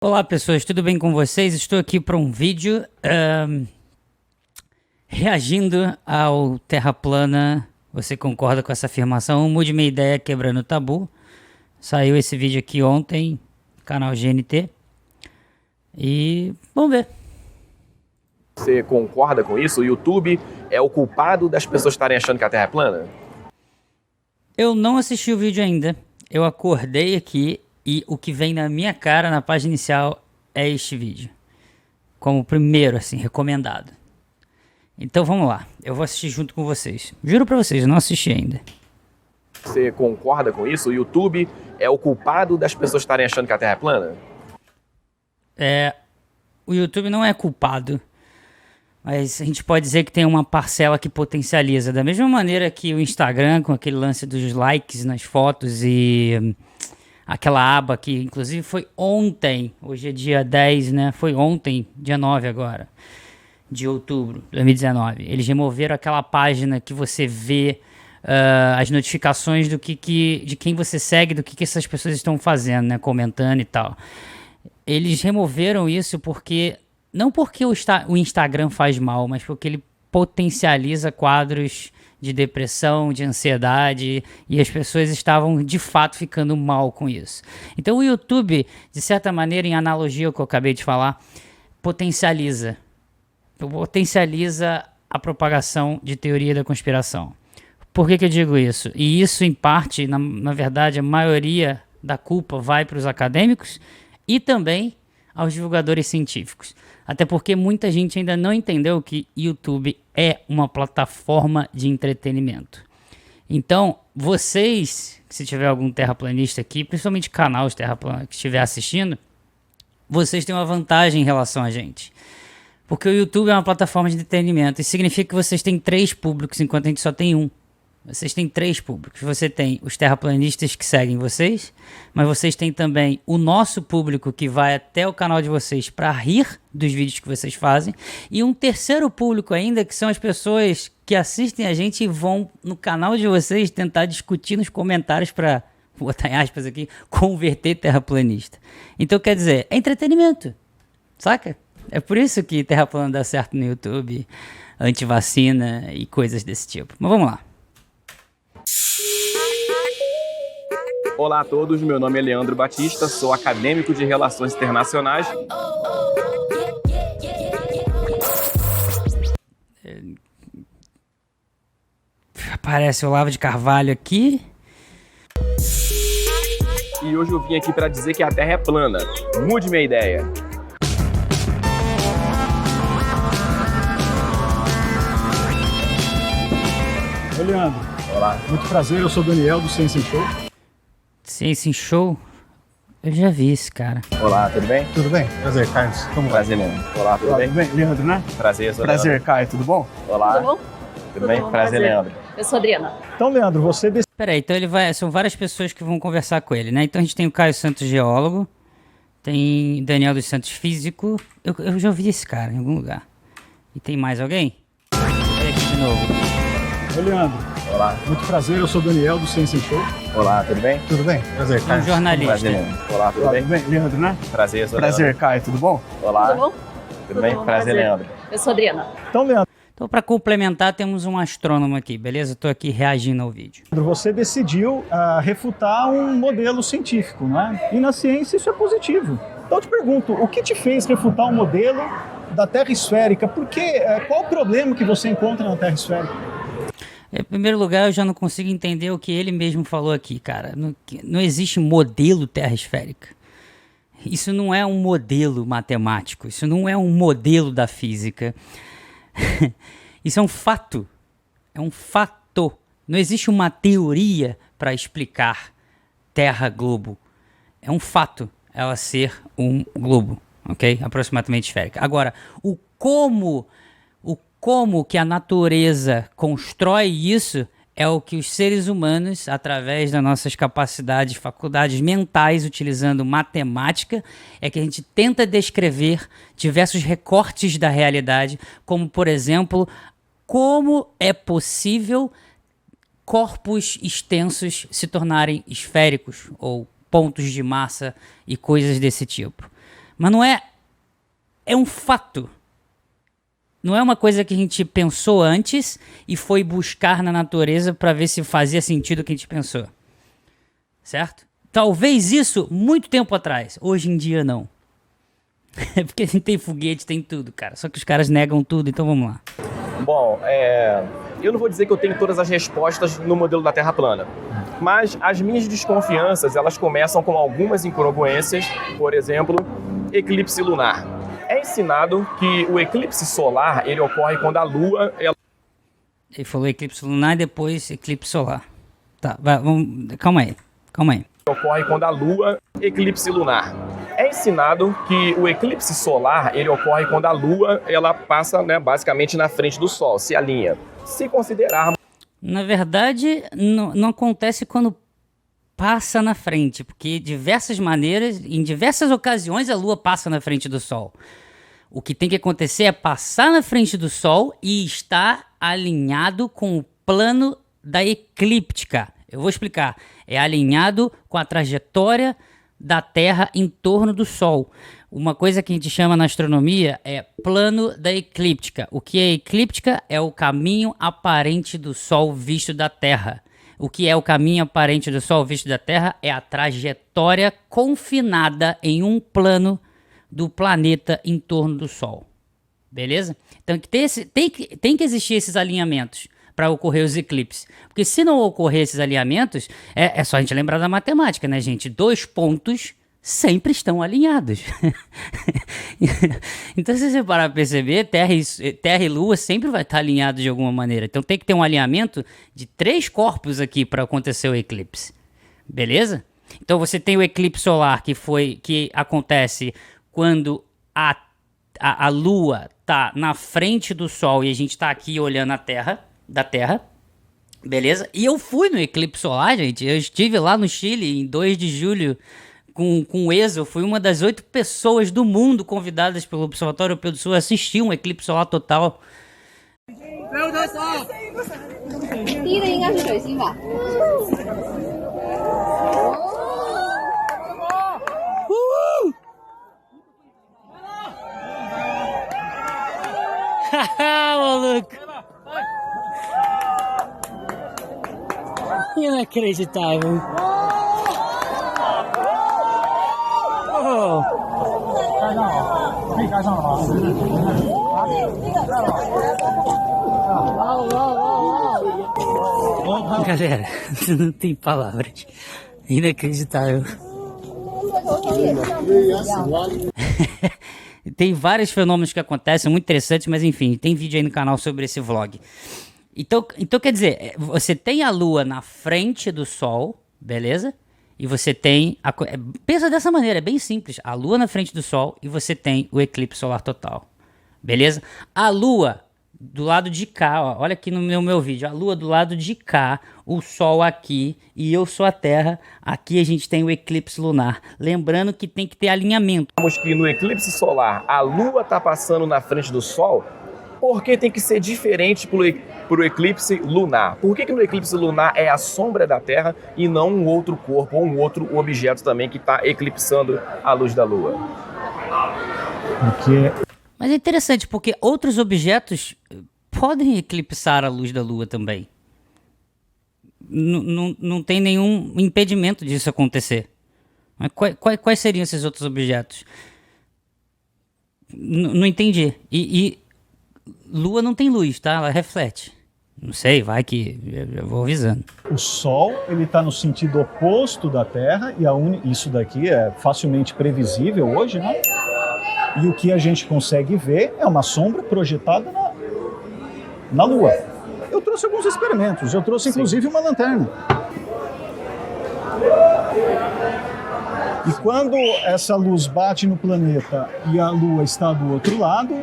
Olá pessoas, tudo bem com vocês? Estou aqui para um vídeo reagindo ao Terra Plana. Você concorda com essa afirmação? Mude minha ideia quebrando o tabu. Saiu esse vídeo aqui ontem, canal GNT. E vamos ver. Você concorda com isso? O YouTube é o culpado das pessoas estarem achando que a Terra é plana? Eu não assisti o vídeo ainda. Eu acordei aqui e o que vem na minha cara na página inicial é este vídeo. Como primeiro, assim, recomendado. Então vamos lá. Eu vou assistir junto com vocês. Juro pra vocês, eu não assisti ainda. Você concorda com isso? O YouTube é o culpado das pessoas estarem achando que a Terra é plana? O YouTube não é culpado. Mas a gente pode dizer que tem uma parcela que potencializa. Da mesma maneira que o Instagram, com aquele lance dos likes nas fotos e aquela aba que inclusive foi ontem, hoje é dia 10, né? Foi ontem, dia 9 agora, de outubro de 2019. Eles removeram aquela página que você vê as notificações de quem você segue, do que essas pessoas estão fazendo, né? Comentando e tal. Eles removeram isso porque... Não porque o Instagram faz mal, mas porque ele potencializa quadros de depressão, de ansiedade, e as pessoas estavam de fato ficando mal com isso. Então o YouTube, de certa maneira, em analogia ao que eu acabei de falar, potencializa a propagação de teoria da conspiração. Por que eu digo isso? E isso, em parte, na verdade, a maioria da culpa vai para os acadêmicos e também aos divulgadores científicos. Até porque muita gente ainda não entendeu que YouTube é uma plataforma de entretenimento. Então, vocês, se tiver algum terraplanista aqui, principalmente canal de terraplanista que estiver assistindo, vocês têm uma vantagem em relação a gente. Porque o YouTube é uma plataforma de entretenimento. Isso significa que vocês têm 3 públicos, enquanto a gente só tem um. Vocês têm 3 públicos. Você tem os terraplanistas que seguem vocês, mas vocês têm também o nosso público que vai até o canal de vocês para rir dos vídeos que vocês fazem, e um terceiro público ainda, que são as pessoas que assistem a gente e vão no canal de vocês tentar discutir nos comentários para, vou botar em aspas aqui, converter terraplanista. Então, quer dizer, é entretenimento, saca? É por isso que Terra Plana dá certo no YouTube, antivacina e coisas desse tipo. Mas vamos lá. Olá a todos, meu nome é Leandro Batista, sou acadêmico de Relações Internacionais. Aparece o Olavo de Carvalho aqui. E hoje eu vim aqui para dizer que a Terra é plana. Mude minha ideia. Oi, Leandro. Olá. Muito prazer, eu sou o Daniel do Ciência em Show. Ciência em Show? Eu já vi esse cara. Olá, tudo bem? Tudo bem? Prazer, Carlos. Como vai? Prazer, Leandro. Olá, tudo bem? Leandro, né? Prazer, sou Prazer, Leandro. Caio, tudo bom? Olá. Tudo bom? Tudo bem? bom, Prazer, Leandro. Eu sou a Adriana. Então, Leandro, você Peraí, então são várias pessoas que vão conversar com ele, né? Então a gente tem o Caio Santos, geólogo, tem Daniel dos Santos, físico. Eu já ouvi esse cara em algum lugar. E tem mais alguém? Olha aqui de novo. Oi, Leandro. Olá. Muito prazer, eu sou o Daniel do Ciência em Show. Olá, tudo bem? Tudo bem? Prazer, Um Carlos. jornalista. Prazer, Leandro. Olá, tudo bem? Leandro, né? Prazer, sou Prazer, Leandro. Caio, tudo bom? Olá. Tudo bom? Tudo bem? bom, Prazer, Leandro. Eu sou a Adriana. Então, Leandro, Então, para complementar, temos um astrônomo aqui, beleza? Eu tô aqui reagindo ao vídeo. você decidiu refutar um modelo científico, né? E na ciência isso é positivo. Então, eu te pergunto, o que te fez refutar um modelo da Terra esférica? Qual o problema que você encontra na Terra esférica? Em primeiro lugar, eu já não consigo entender o que ele mesmo falou aqui, cara. Não existe modelo terra esférica. Isso não é um modelo matemático, isso não é um modelo da física. Isso é um fato. É um fato. Não existe uma teoria para explicar Terra-globo. É um fato ela ser um globo, ok? Aproximadamente esférica. Agora, o como que a natureza constrói isso é o que os seres humanos, através das nossas capacidades, faculdades mentais, utilizando matemática, é que a gente tenta descrever diversos recortes da realidade, como, por exemplo, como é possível corpos extensos se tornarem esféricos ou pontos de massa e coisas desse tipo. Mas não é... É um fato. Não é uma coisa que a gente pensou antes e foi buscar na natureza para ver se fazia sentido o que a gente pensou. Certo? Talvez isso muito tempo atrás. Hoje em dia, não. É porque a gente tem foguete, tem tudo, cara. Só que os caras negam tudo, então vamos lá. Bom, eu não vou dizer que eu tenho todas as respostas no modelo da Terra plana, mas as minhas desconfianças, elas começam com algumas incongruências, por exemplo, eclipse lunar. É ensinado que o eclipse solar, ele ocorre quando a Lua... Ele falou eclipse lunar e depois eclipse solar. Tá, calma aí. Ocorre quando a Lua... Eclipse lunar. É ensinado que o eclipse solar, ele ocorre quando a Lua, ela passa, né, basicamente na frente do Sol, se alinha. Se considerarmos... Na verdade, não acontece quando passa na frente, porque diversas maneiras, em diversas ocasiões, a Lua passa na frente do Sol. O que tem que acontecer é passar na frente do Sol e estar alinhado com o plano da eclíptica. Eu vou explicar. É alinhado com a trajetória da Terra em torno do Sol. Uma coisa que a gente chama na astronomia é plano da eclíptica. O que é eclíptica? É o caminho aparente do Sol visto da Terra. O que é o caminho aparente do Sol visto da Terra? É a trajetória confinada em um plano do planeta em torno do Sol. Beleza? Então tem que existir esses alinhamentos para ocorrer os eclipses. Porque se não ocorrer esses alinhamentos, é só a gente lembrar da matemática, né, gente? 2 pontos sempre estão alinhados. Então, se você parar para perceber, Terra e Lua sempre vai estar alinhados de alguma maneira. Então, tem que ter um alinhamento de 3 corpos aqui para acontecer o eclipse. Beleza? Então, você tem o eclipse solar, que acontece quando a Lua está na frente do Sol e a gente está aqui olhando da Terra. Beleza? E eu fui no eclipse solar, gente. Eu estive lá no Chile em 2 de julho com o ESA. Eu fui uma das 8 pessoas do mundo convidadas pelo Observatório Europeu do Sul a assistir um eclipse solar total. Maluco! Inacreditável. Oh. Galera, não tem palavras. Inacreditável. Tem vários fenômenos que acontecem, muito interessantes, mas enfim, tem vídeo aí no canal sobre esse vlog. Então quer dizer, você tem a Lua na frente do Sol, beleza? E você tem... pensa dessa maneira, é bem simples. A Lua na frente do Sol e você tem o eclipse solar total, beleza? A Lua do lado de cá, ó, olha aqui no meu vídeo. A Lua do lado de cá, o Sol aqui e eu sou a Terra. Aqui a gente tem o eclipse lunar. Lembrando que tem que ter alinhamento. Vemos que no eclipse solar a Lua está passando na frente do Sol. Por que tem que ser diferente para o eclipse lunar? Por que no eclipse lunar é a sombra da Terra e não um outro corpo ou um outro objeto também que está eclipsando a luz da Lua? Mas é interessante porque outros objetos podem eclipsar a luz da Lua também. Não tem nenhum impedimento disso acontecer. Mas quais seriam esses outros objetos? Não entendi. E Lua não tem luz, tá? Ela reflete. Não sei, vai que eu vou avisando. O Sol, ele está no sentido oposto da Terra e isso daqui é facilmente previsível hoje, né? E o que a gente consegue ver é uma sombra projetada na Lua. Eu trouxe alguns experimentos, eu trouxe inclusive uma lanterna. E quando essa luz bate no planeta e a Lua está do outro lado,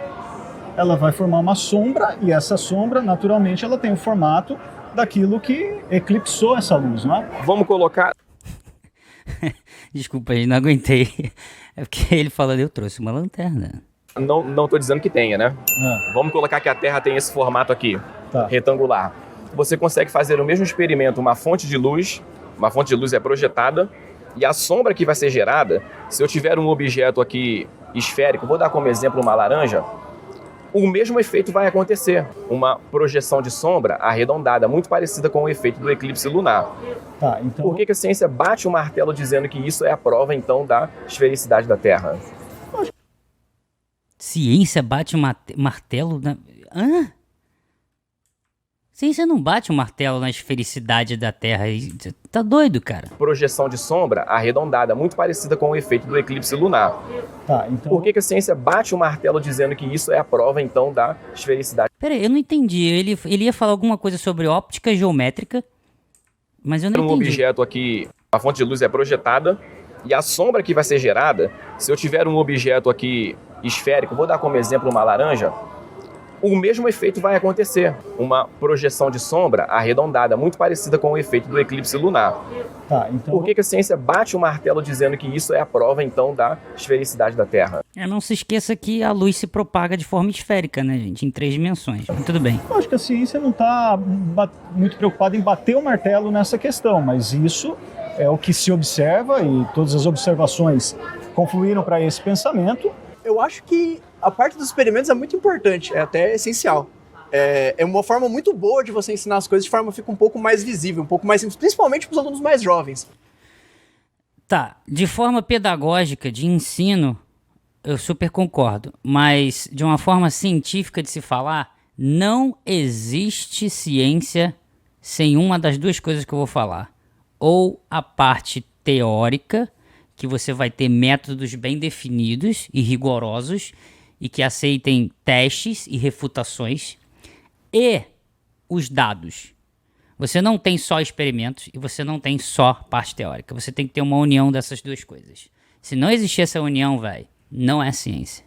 ela vai formar uma sombra e essa sombra, naturalmente, ela tem o formato daquilo que eclipsou essa luz, não é? Vamos colocar... Desculpa aí, não aguentei. É porque ele falando, eu trouxe uma lanterna. Não estou dizendo que tenha, né? Vamos colocar que a Terra tem esse formato aqui, retangular. Você consegue fazer o mesmo experimento, uma fonte de luz é projetada, e a sombra que vai ser gerada, se eu tiver um objeto aqui esférico, vou dar como exemplo uma laranja, o mesmo efeito vai acontecer. Uma projeção de sombra arredondada, muito parecida com o efeito do eclipse lunar. Tá, então... Por que a ciência bate o martelo dizendo que isso é a prova, então, da esfericidade da Terra? Ciência bate o martelo na... Hã? Ciência não bate o martelo na esfericidade da Terra. Tá doido, cara. Projeção de sombra arredondada, muito parecida com o efeito do eclipse lunar. Tá, então... Por que a ciência bate o martelo dizendo que isso é a prova, então, da esfericidade? Peraí, eu não entendi. Ele ia falar alguma coisa sobre óptica geométrica, mas eu não entendi. Um objeto aqui, a fonte de luz é projetada e a sombra que vai ser gerada, se eu tiver um objeto aqui esférico, vou dar como exemplo uma laranja, o mesmo efeito vai acontecer. Uma projeção de sombra arredondada, muito parecida com o efeito do eclipse lunar. Tá, então... Por que a ciência bate o martelo dizendo que isso é a prova, então, da esfericidade da Terra? Não se esqueça que a luz se propaga de forma esférica, né, gente? Em 3 dimensões. Mas tudo bem. Eu acho que a ciência não está muito preocupada em bater o martelo nessa questão, mas isso é o que se observa e todas as observações confluíram para esse pensamento. Eu acho que a parte dos experimentos é muito importante, é até essencial. É uma forma muito boa de você ensinar as coisas de forma que fica um pouco mais visível, um pouco mais simples, principalmente para os alunos mais jovens. Tá, de forma pedagógica, de ensino, eu super concordo. Mas de uma forma científica de se falar, não existe ciência sem uma das duas coisas que eu vou falar. Ou a parte teórica, que você vai ter métodos bem definidos e rigorosos e que aceitem testes e refutações, e os dados. Você não tem só experimentos e você não tem só parte teórica. Você tem que ter uma união dessas duas coisas. Se não existir essa união, velho, não é ciência.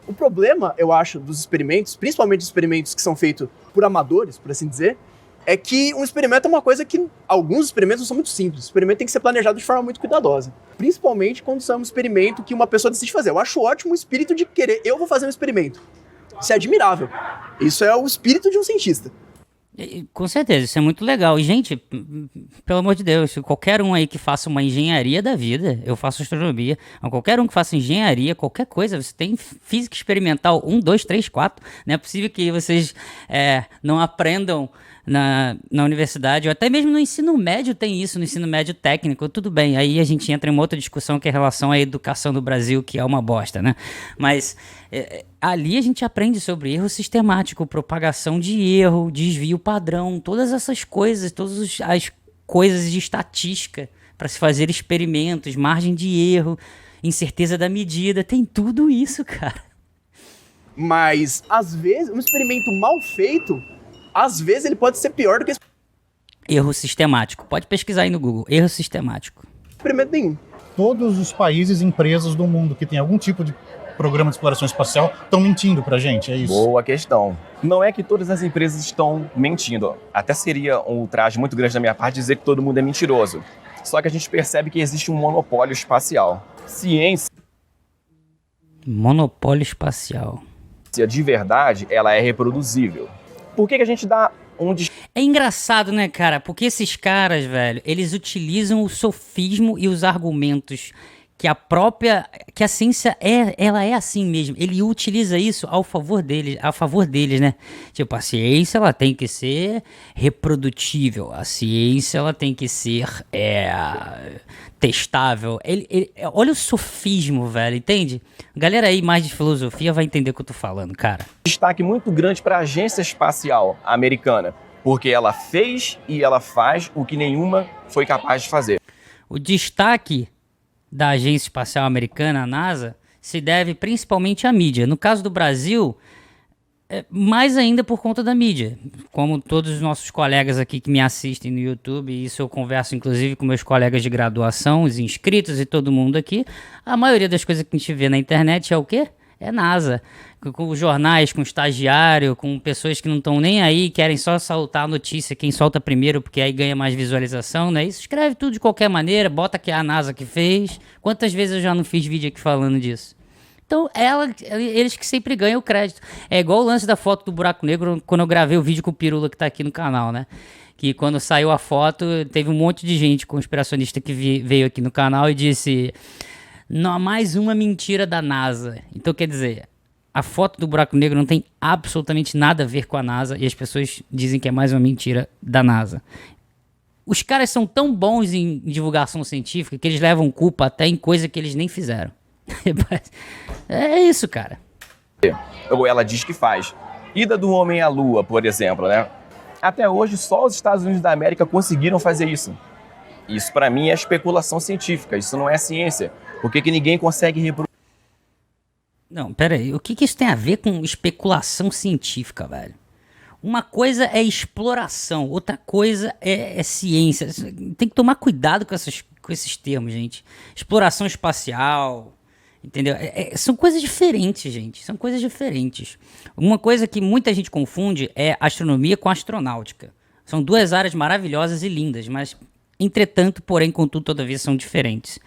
O problema, eu acho, dos experimentos, principalmente os experimentos que são feitos por amadores, por assim dizer, é que um experimento é uma coisa que alguns experimentos são muito simples. O experimento tem que ser planejado de forma muito cuidadosa. Principalmente quando é um experimento que uma pessoa decide fazer. Eu acho ótimo o espírito de querer, eu vou fazer um experimento. Isso é admirável. Isso é o espírito de um cientista. Com certeza, isso é muito legal. E, gente, pelo amor de Deus, qualquer um aí que faça uma engenharia da vida, eu faço astronomia, qualquer um que faça engenharia, qualquer coisa, você tem física experimental 1, 2, 3, 4. Não é possível que vocês não aprendam na universidade, ou até mesmo no ensino médio tem isso, no ensino médio técnico, tudo bem. Aí a gente entra em uma outra discussão que é em relação à educação do Brasil, que é uma bosta, né? Mas ali a gente aprende sobre erro sistemático, propagação de erro, desvio padrão, todas essas coisas, todas as coisas de estatística para se fazer experimentos, margem de erro, incerteza da medida, tem tudo isso, cara. Mas, às vezes, um experimento mal feito, às vezes ele pode ser pior do que erro sistemático. Pode pesquisar aí no Google. Erro sistemático. Experimento nenhum. Todos os países e empresas do mundo que tem algum tipo de programa de exploração espacial estão mentindo pra gente, é isso? Boa questão. Não é que todas as empresas estão mentindo. Até seria um ultraje muito grande da minha parte dizer que todo mundo é mentiroso. Só que a gente percebe que existe um monopólio espacial. Ciência Monopólio espacial. de verdade, ela é reproduzível. Por que a gente dá um... É engraçado, né, cara? Porque esses caras, velho, eles utilizam o sofismo e os argumentos que a ciência ela é assim mesmo. Ele utiliza isso a favor deles, né? Tipo, a ciência, ela tem que ser reprodutível. A ciência, ela tem que ser testável. Olha o sofismo, velho, entende? Galera aí mais de filosofia vai entender o que eu tô falando, cara. Destaque muito grande para a Agência Espacial Americana, porque ela fez e ela faz o que nenhuma foi capaz de fazer. O destaque da Agência Espacial Americana, a NASA, se deve principalmente à mídia. No caso do Brasil, mais ainda por conta da mídia. Como todos os nossos colegas aqui que me assistem no YouTube, e isso eu converso inclusive com meus colegas de graduação, os inscritos e todo mundo aqui, a maioria das coisas que a gente vê na internet é o quê? É NASA. Com jornais, com estagiário, com pessoas que não estão nem aí, querem só saltar a notícia, quem solta primeiro, porque aí ganha mais visualização, né? Isso escreve tudo de qualquer maneira, bota que é a NASA que fez. Quantas vezes eu já não fiz vídeo aqui falando disso? Então, eles que sempre ganham o crédito. É igual o lance da foto do buraco negro, quando eu gravei o vídeo com o Pirula que tá aqui no canal, né? Que quando saiu a foto, teve um monte de gente conspiracionista que veio aqui no canal e disse... Não, mais uma mentira da NASA. Então, quer dizer, a foto do buraco negro não tem absolutamente nada a ver com a NASA e as pessoas dizem que é mais uma mentira da NASA. Os caras são tão bons em divulgação científica que eles levam culpa até em coisa que eles nem fizeram. É isso, cara. Ou ela diz que faz. Ida do homem à Lua, por exemplo, né? Até hoje, só os Estados Unidos da América conseguiram fazer isso. Isso, pra mim, é especulação científica. Isso não é ciência. Por que ninguém consegue reproduzir? Não, pera aí. O que isso tem a ver com especulação científica, velho? Uma coisa é exploração, outra coisa é ciência. Tem que tomar cuidado com esses termos, gente. Exploração espacial, entendeu? São coisas diferentes, gente. São coisas diferentes. Uma coisa que muita gente confunde é astronomia com astronáutica. São duas áreas maravilhosas e lindas, mas, entretanto, porém, contudo, todavia, são diferentes.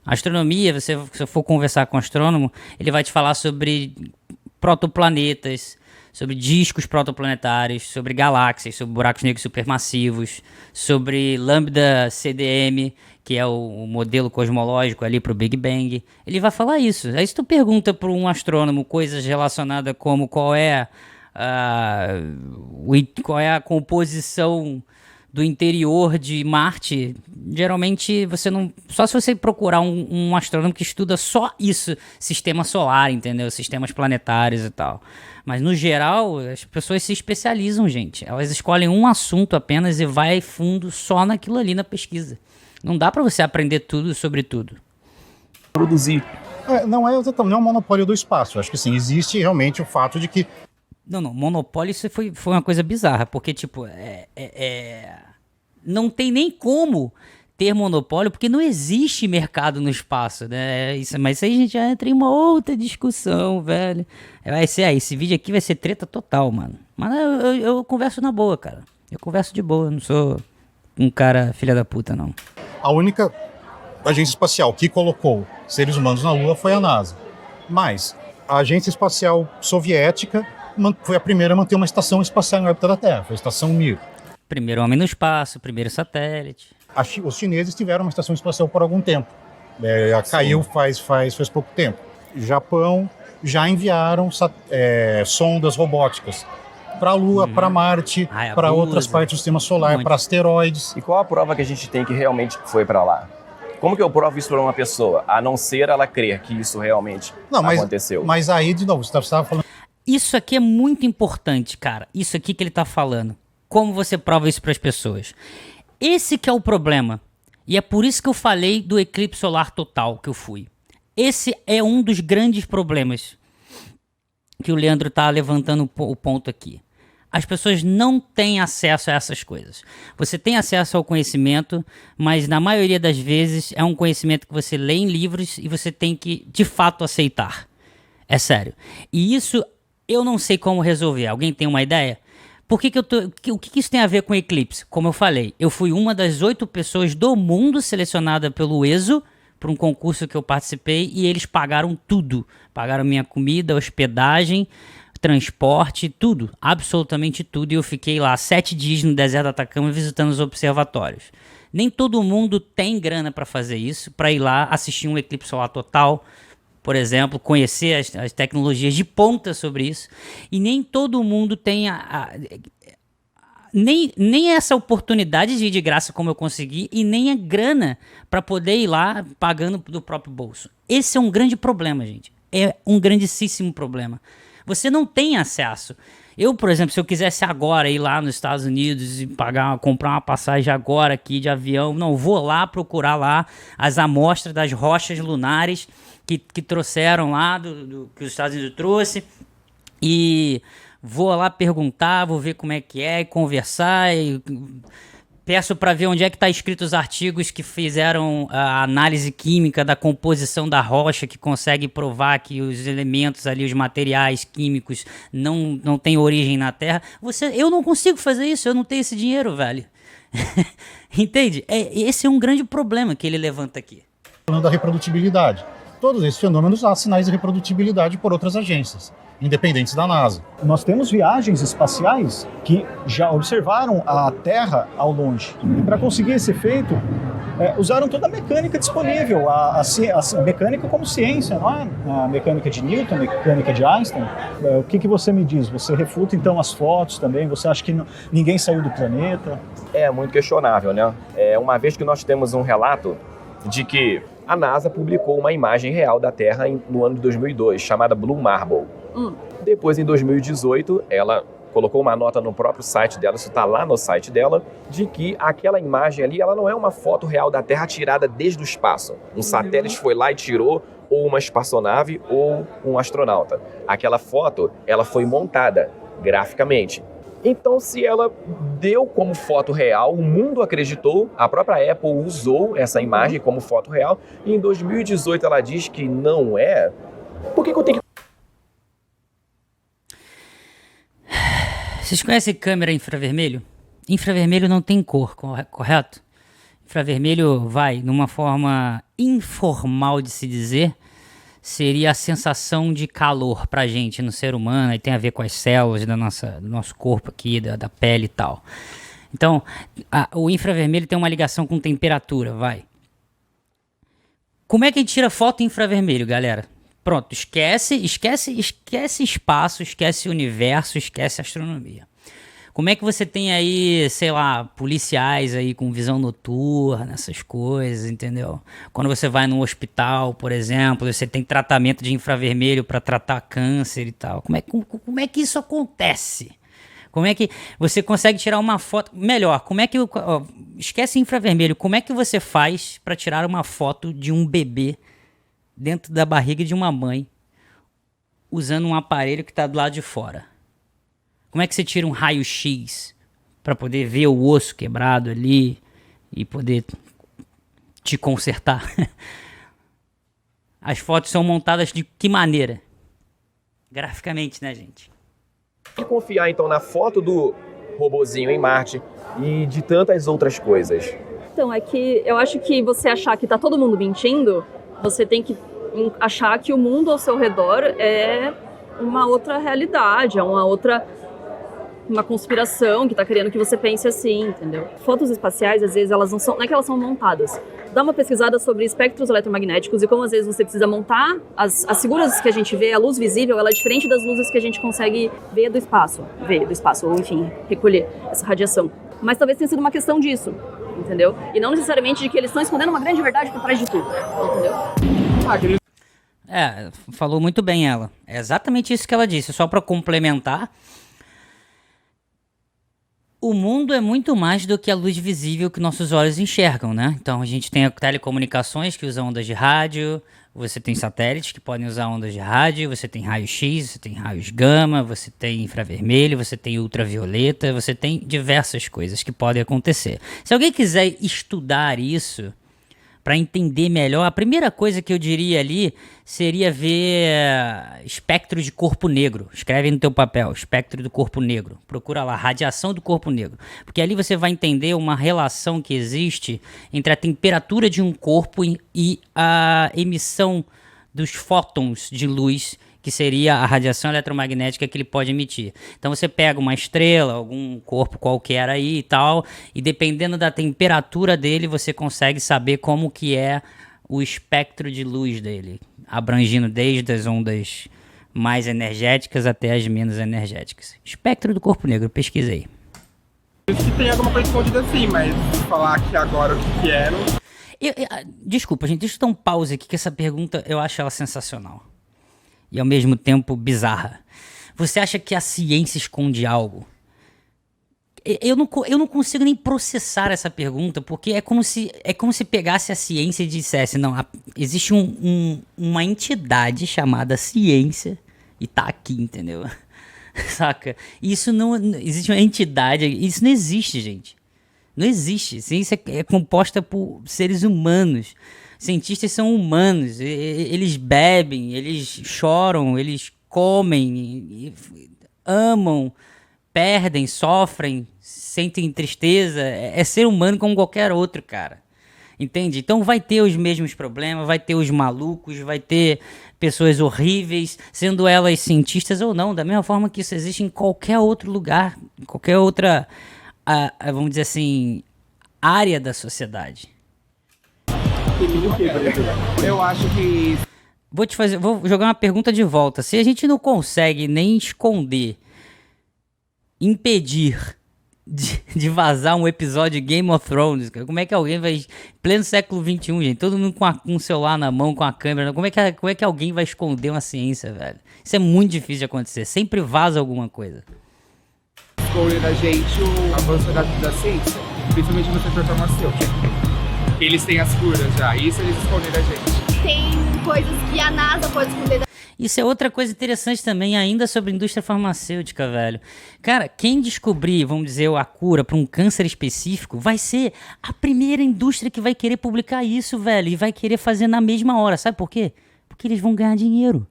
A astronomia, se você for conversar com um astrônomo, ele vai te falar sobre protoplanetas, sobre discos protoplanetários, sobre galáxias, sobre buracos negros supermassivos, sobre lambda CDM, que é o modelo cosmológico ali para o Big Bang. Ele vai falar isso. Aí se tu pergunta para um astrônomo coisas relacionadas como qual é a composição do interior de Marte, geralmente você não... Só se você procurar um astrônomo que estuda só isso, sistema solar, entendeu? Sistemas planetários e tal. Mas, no geral, as pessoas se especializam, gente. Elas escolhem um assunto apenas e vai fundo só naquilo ali na pesquisa. Não dá pra você aprender tudo sobre tudo. Produzir. Não é um monopólio do espaço. Acho que sim, existe realmente o fato de que... Não, monopólio isso foi uma coisa bizarra, porque, tipo, não tem nem como ter monopólio, porque não existe mercado no espaço, né? Mas isso aí a gente já entra em uma outra discussão, velho. Vai ser esse vídeo aqui vai ser treta total, mano. Mas eu converso na boa, cara. Eu converso de boa, não sou um cara filha da puta, não. A única agência espacial que colocou seres humanos na Lua foi a NASA. Mas a agência espacial soviética foi a primeira a manter uma estação espacial em órbita da Terra, foi a estação Mir. Primeiro homem no espaço, primeiro satélite. Os chineses tiveram uma estação espacial por algum tempo. Caiu faz pouco tempo. Japão já enviaram sondas robóticas para a Lua, para Marte, para outras partes do sistema solar, para asteroides. E qual a prova que a gente tem que realmente foi para lá? Como que eu provo isso para uma pessoa, a não ser ela crer que isso realmente aconteceu? Mas aí, de novo, você estava falando... Isso aqui é muito importante, cara. Isso aqui que ele tá falando. Como você prova isso para as pessoas? Esse que é o problema. E é por isso que eu falei do eclipse solar total que eu fui. Esse é um dos grandes problemas que o Leandro tá levantando o ponto aqui. As pessoas não têm acesso a essas coisas. Você tem acesso ao conhecimento, mas na maioria das vezes é um conhecimento que você lê em livros e você tem que, de fato, aceitar. É sério. E isso eu não sei como resolver. Alguém tem uma ideia? O que isso tem a ver com eclipse? Como eu falei, eu fui uma das 8 pessoas do mundo selecionada pelo ESO para um concurso que eu participei e eles pagaram tudo. Pagaram minha comida, hospedagem, transporte, tudo. Absolutamente tudo. E eu fiquei lá 7 dias no deserto do Atacama visitando os observatórios. Nem todo mundo tem grana para fazer isso, para ir lá assistir um eclipse solar total, por exemplo, conhecer as tecnologias de ponta sobre isso. E nem todo mundo tem nem essa oportunidade de ir de graça como eu consegui e nem a grana para poder ir lá pagando do próprio bolso. Esse é um grande problema, gente. É um grandíssimo problema. Você não tem acesso. Eu, por exemplo, se eu quisesse agora ir lá nos Estados Unidos e comprar uma passagem agora aqui de avião, não, vou lá procurar lá as amostras das rochas lunares que trouxeram lá, que os Estados Unidos trouxe, e vou lá perguntar, vou ver como é que é, e conversar, e peço para ver onde é que está escrito os artigos que fizeram a análise química da composição da rocha, que consegue provar que os elementos ali, os materiais químicos não têm origem na Terra. Eu não consigo fazer isso, eu não tenho esse dinheiro, velho. Entende? Esse é um grande problema que ele levanta aqui. Falando da reprodutibilidade. Todos esses fenômenos há sinais de reprodutibilidade por outras agências, independentes da NASA. Nós temos viagens espaciais que já observaram a Terra ao longe. E para conseguir esse efeito, usaram toda a mecânica disponível, a mecânica como ciência, não é? A mecânica de Newton, a mecânica de Einstein. O que você me diz? Você refuta então as fotos também? Você acha que ninguém saiu do planeta? É muito questionável, né? Uma vez que nós temos um relato de que a NASA publicou uma imagem real da Terra no ano de 2002, chamada Blue Marble. Depois, em 2018, ela colocou uma nota no próprio site dela, isso está lá no site dela, de que aquela imagem ali, ela não é uma foto real da Terra tirada desde o espaço. Um satélite foi lá e tirou, ou uma espaçonave, ou um astronauta. Aquela foto, ela foi montada graficamente. Então, se ela deu como foto real, o mundo acreditou, a própria Apple usou essa imagem como foto real, e em 2018 ela diz que não é. Por que eu tenho que... Vocês conhecem câmera infravermelho? Infravermelho não tem cor, correto? Infravermelho vai, numa forma informal de se dizer, seria a sensação de calor pra gente no ser humano, e tem a ver com as células do nosso corpo aqui, da pele e tal. Então, o infravermelho tem uma ligação com temperatura, vai. Como é que a gente tira foto em infravermelho, galera? Pronto, esquece espaço, esquece universo, esquece astronomia. Como é que você tem aí, sei lá, policiais aí com visão noturna, essas coisas, entendeu? Quando você vai num hospital, por exemplo, você tem tratamento de infravermelho para tratar câncer e tal. Como é que isso acontece? Como é que você consegue tirar uma foto... Melhor, como é que... esquece infravermelho. Como é que você faz para tirar uma foto de um bebê dentro da barriga de uma mãe usando um aparelho que está do lado de fora? Como é que você tira um raio-x para poder ver o osso quebrado ali e poder te consertar? As fotos são montadas de que maneira? Graficamente, né, gente? E confiar, então, na foto do robozinho em Marte e de tantas outras coisas? Então, é que eu acho que você achar que tá todo mundo mentindo, você tem que achar que o mundo ao seu redor é uma outra realidade, é uma conspiração que está querendo que você pense assim, entendeu? Fotos espaciais, às vezes, não é que elas são montadas. Dá uma pesquisada sobre espectros eletromagnéticos e como, às vezes, você precisa montar as figuras que a gente vê, a luz visível, ela é diferente das luzes que a gente consegue ver do espaço, ou, enfim, recolher essa radiação. Mas talvez tenha sido uma questão disso, entendeu? E não necessariamente de que eles estão escondendo uma grande verdade por trás de tudo, entendeu? Falou muito bem ela. É exatamente isso que ela disse. Só para complementar, o mundo é muito mais do que a luz visível que nossos olhos enxergam, né? Então a gente tem telecomunicações que usam ondas de rádio, você tem satélites que podem usar ondas de rádio, você tem raio-x, você tem raios gama, você tem infravermelho, você tem ultravioleta, você tem diversas coisas que podem acontecer. Se alguém quiser estudar isso para entender melhor, a primeira coisa que eu diria ali seria ver espectro de corpo negro. Escreve no teu papel, espectro do corpo negro. Procura lá, radiação do corpo negro. Porque ali você vai entender uma relação que existe entre a temperatura de um corpo e a emissão dos fótons de luz, que seria a radiação eletromagnética que ele pode emitir. Então você pega uma estrela, algum corpo qualquer aí e tal, e dependendo da temperatura dele, você consegue saber como que é o espectro de luz dele, abrangindo desde as ondas mais energéticas até as menos energéticas. Espectro do corpo negro, pesquisei. Se tem alguma coisa escondida assim, mas falar aqui agora o que é... Desculpa, gente, deixa eu dar um pause aqui, que essa pergunta eu acho ela sensacional. E ao mesmo tempo bizarra. Você acha que a ciência esconde algo? Eu não consigo nem processar essa pergunta, porque é como se pegasse a ciência e dissesse, não, existe uma entidade chamada ciência e tá aqui, entendeu? Saca? Isso não... Existe uma entidade... Isso não existe, gente. Não existe. Ciência é composta por seres humanos. Cientistas são humanos, eles bebem, eles choram, eles comem, amam, perdem, sofrem, sentem tristeza. É ser humano como qualquer outro, cara. Entende? Então vai ter os mesmos problemas, vai ter os malucos, vai ter pessoas horríveis, sendo elas cientistas ou não, da mesma forma que isso existe em qualquer outro lugar, em qualquer outra, vamos dizer assim, área da sociedade. Teria o quê, por exemplo? Eu acho que Vou jogar uma pergunta de volta. Se a gente não consegue nem esconder, impedir de vazar um episódio de Game of Thrones, cara, como é que alguém vai... Pleno século XXI, gente, todo mundo com um celular na mão, com a câmera, como é que alguém vai esconder uma ciência, velho? Isso é muito difícil de acontecer, sempre vaza alguma coisa. escolhe da gente o avanço da ciência, principalmente no setor farmacêutico. Eles têm as curas já, isso eles escondem da gente. Tem coisas que a NASA pode esconder da... Isso é outra coisa interessante também, ainda sobre a indústria farmacêutica, velho. Cara, quem descobrir, vamos dizer, a cura para um câncer específico, vai ser a primeira indústria que vai querer publicar isso, velho, e vai querer fazer na mesma hora. Sabe por quê? Porque eles vão ganhar dinheiro.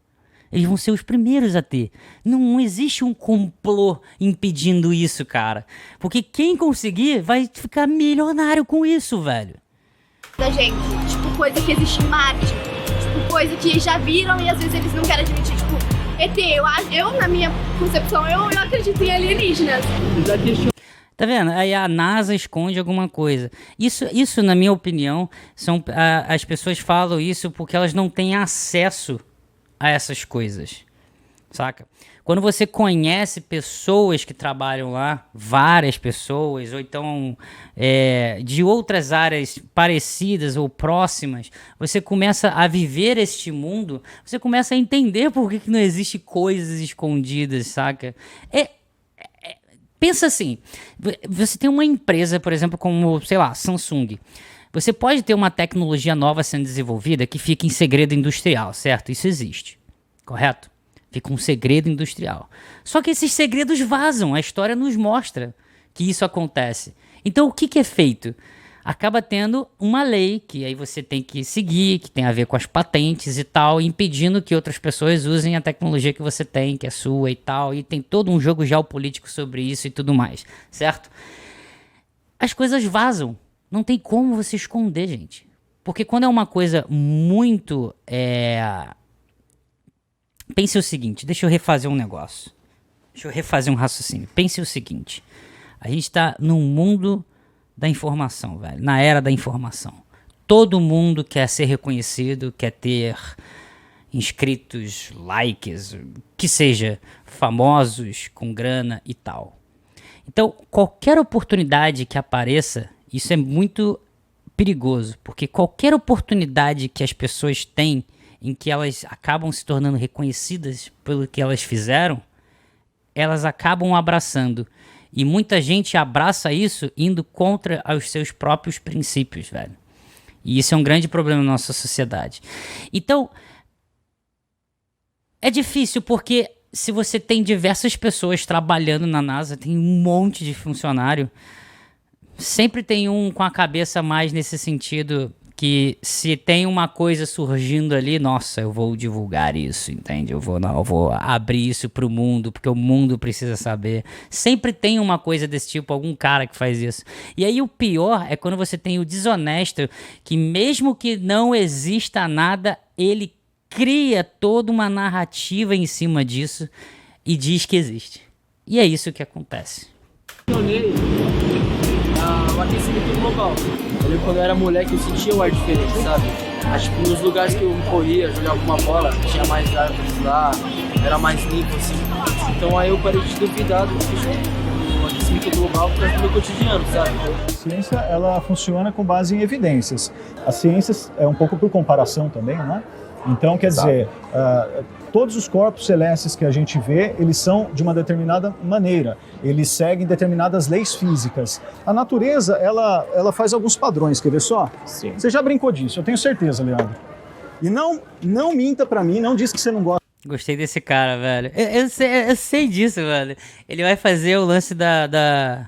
Eles vão ser os primeiros a ter. Não existe um complô impedindo isso, cara. Porque quem conseguir vai ficar milionário com isso, velho. da gente. Tipo, coisa que existe em Marte. Tipo, coisa que já viram e às vezes eles não querem admitir. Tipo, ET, eu na minha concepção, eu acredito em alienígenas. Tá vendo? Aí a NASA esconde alguma coisa. Isso na minha opinião, as pessoas falam isso porque elas não têm acesso a essas coisas. Saca? Quando você conhece pessoas que trabalham lá, várias pessoas, ou então de outras áreas parecidas ou próximas, você começa a viver este mundo, você começa a entender por que não existe coisas escondidas, saca? Pensa assim, você tem uma empresa, por exemplo, como, sei lá, Samsung. Você pode ter uma tecnologia nova sendo desenvolvida que fica em segredo industrial, certo? Isso existe, correto? Fica um segredo industrial. Só que esses segredos vazam, a história nos mostra que isso acontece. Então o que é feito? Acaba tendo uma lei que aí você tem que seguir, que tem a ver com as patentes e tal, impedindo que outras pessoas usem a tecnologia que você tem, que é sua e tal, e tem todo um jogo geopolítico sobre isso e tudo mais, certo? As coisas vazam, não tem como você esconder, gente. Porque quando é uma coisa muito... Pense o seguinte, deixa eu refazer um negócio. Deixa eu refazer um raciocínio. Pense o seguinte, a gente tá num mundo da informação, velho, na era da informação. Todo mundo quer ser reconhecido, quer ter inscritos, likes, que seja, famosos, com grana e tal. Então, qualquer oportunidade que apareça, isso é muito perigoso, porque qualquer oportunidade que as pessoas têm em que elas acabam se tornando reconhecidas pelo que elas fizeram, elas acabam abraçando. E muita gente abraça isso indo contra os seus próprios princípios, velho. E isso é um grande problema na nossa sociedade. Então, é difícil porque se você tem diversas pessoas trabalhando na NASA, tem um monte de funcionário, sempre tem um com a cabeça mais nesse sentido... que se tem uma coisa surgindo ali, nossa, eu vou divulgar isso, entende? Eu vou abrir isso pro mundo, porque o mundo precisa saber. Sempre tem uma coisa desse tipo, algum cara que faz isso. E aí o pior é quando você tem o desonesto, que mesmo que não exista nada, ele cria toda uma narrativa em cima disso e diz que existe. E é isso que acontece. O aquecimento global. Eu lembro quando eu era moleque, eu sentia o ar diferente, sabe? Acho que nos lugares que eu corria, jogava alguma bola, tinha mais árvores lá, era mais limpo, assim. Então aí eu parei de duvidar do aquecimento global por causa do meu cotidiano, sabe? A ciência, ela funciona com base em evidências. A ciência é um pouco por comparação também, né? Então, quer dizer, todos os corpos celestes que a gente vê, eles são de uma determinada maneira, eles seguem determinadas leis físicas. A natureza, ela faz alguns padrões, quer ver só? Sim. Você já brincou disso, eu tenho certeza, Leandro. E não minta pra mim, não diz que você não gosta. Gostei desse cara, velho. Eu sei disso, velho. Ele vai fazer o lance da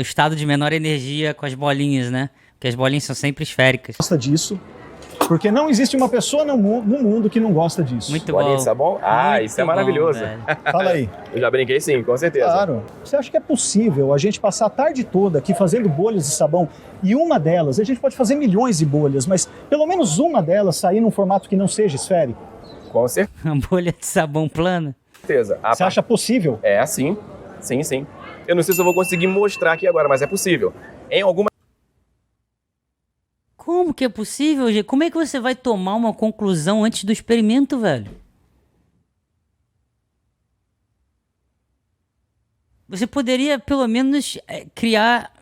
estado de menor energia com as bolinhas, né? Porque as bolinhas são sempre esféricas. Gosta disso, porque não existe uma pessoa no mundo que não gosta disso. Muito Bolinha bom. de sabão? Ah, Muito isso é maravilhoso. bom, velho. Fala aí. Eu já brinquei sim, com certeza. Claro. Você acha que é possível a gente passar a tarde toda aqui fazendo bolhas de sabão e uma delas, a gente pode fazer milhões de bolhas, mas pelo menos uma delas sair num formato que não seja esférico? Com Uma bolha de sabão plana? certeza. Você acha possível? É assim, sim. Eu não sei se eu vou conseguir mostrar aqui agora, mas é possível. Em alguma... Como que é possível, gente? Como é que você vai tomar uma conclusão antes do experimento, velho? Você poderia, pelo menos, criar...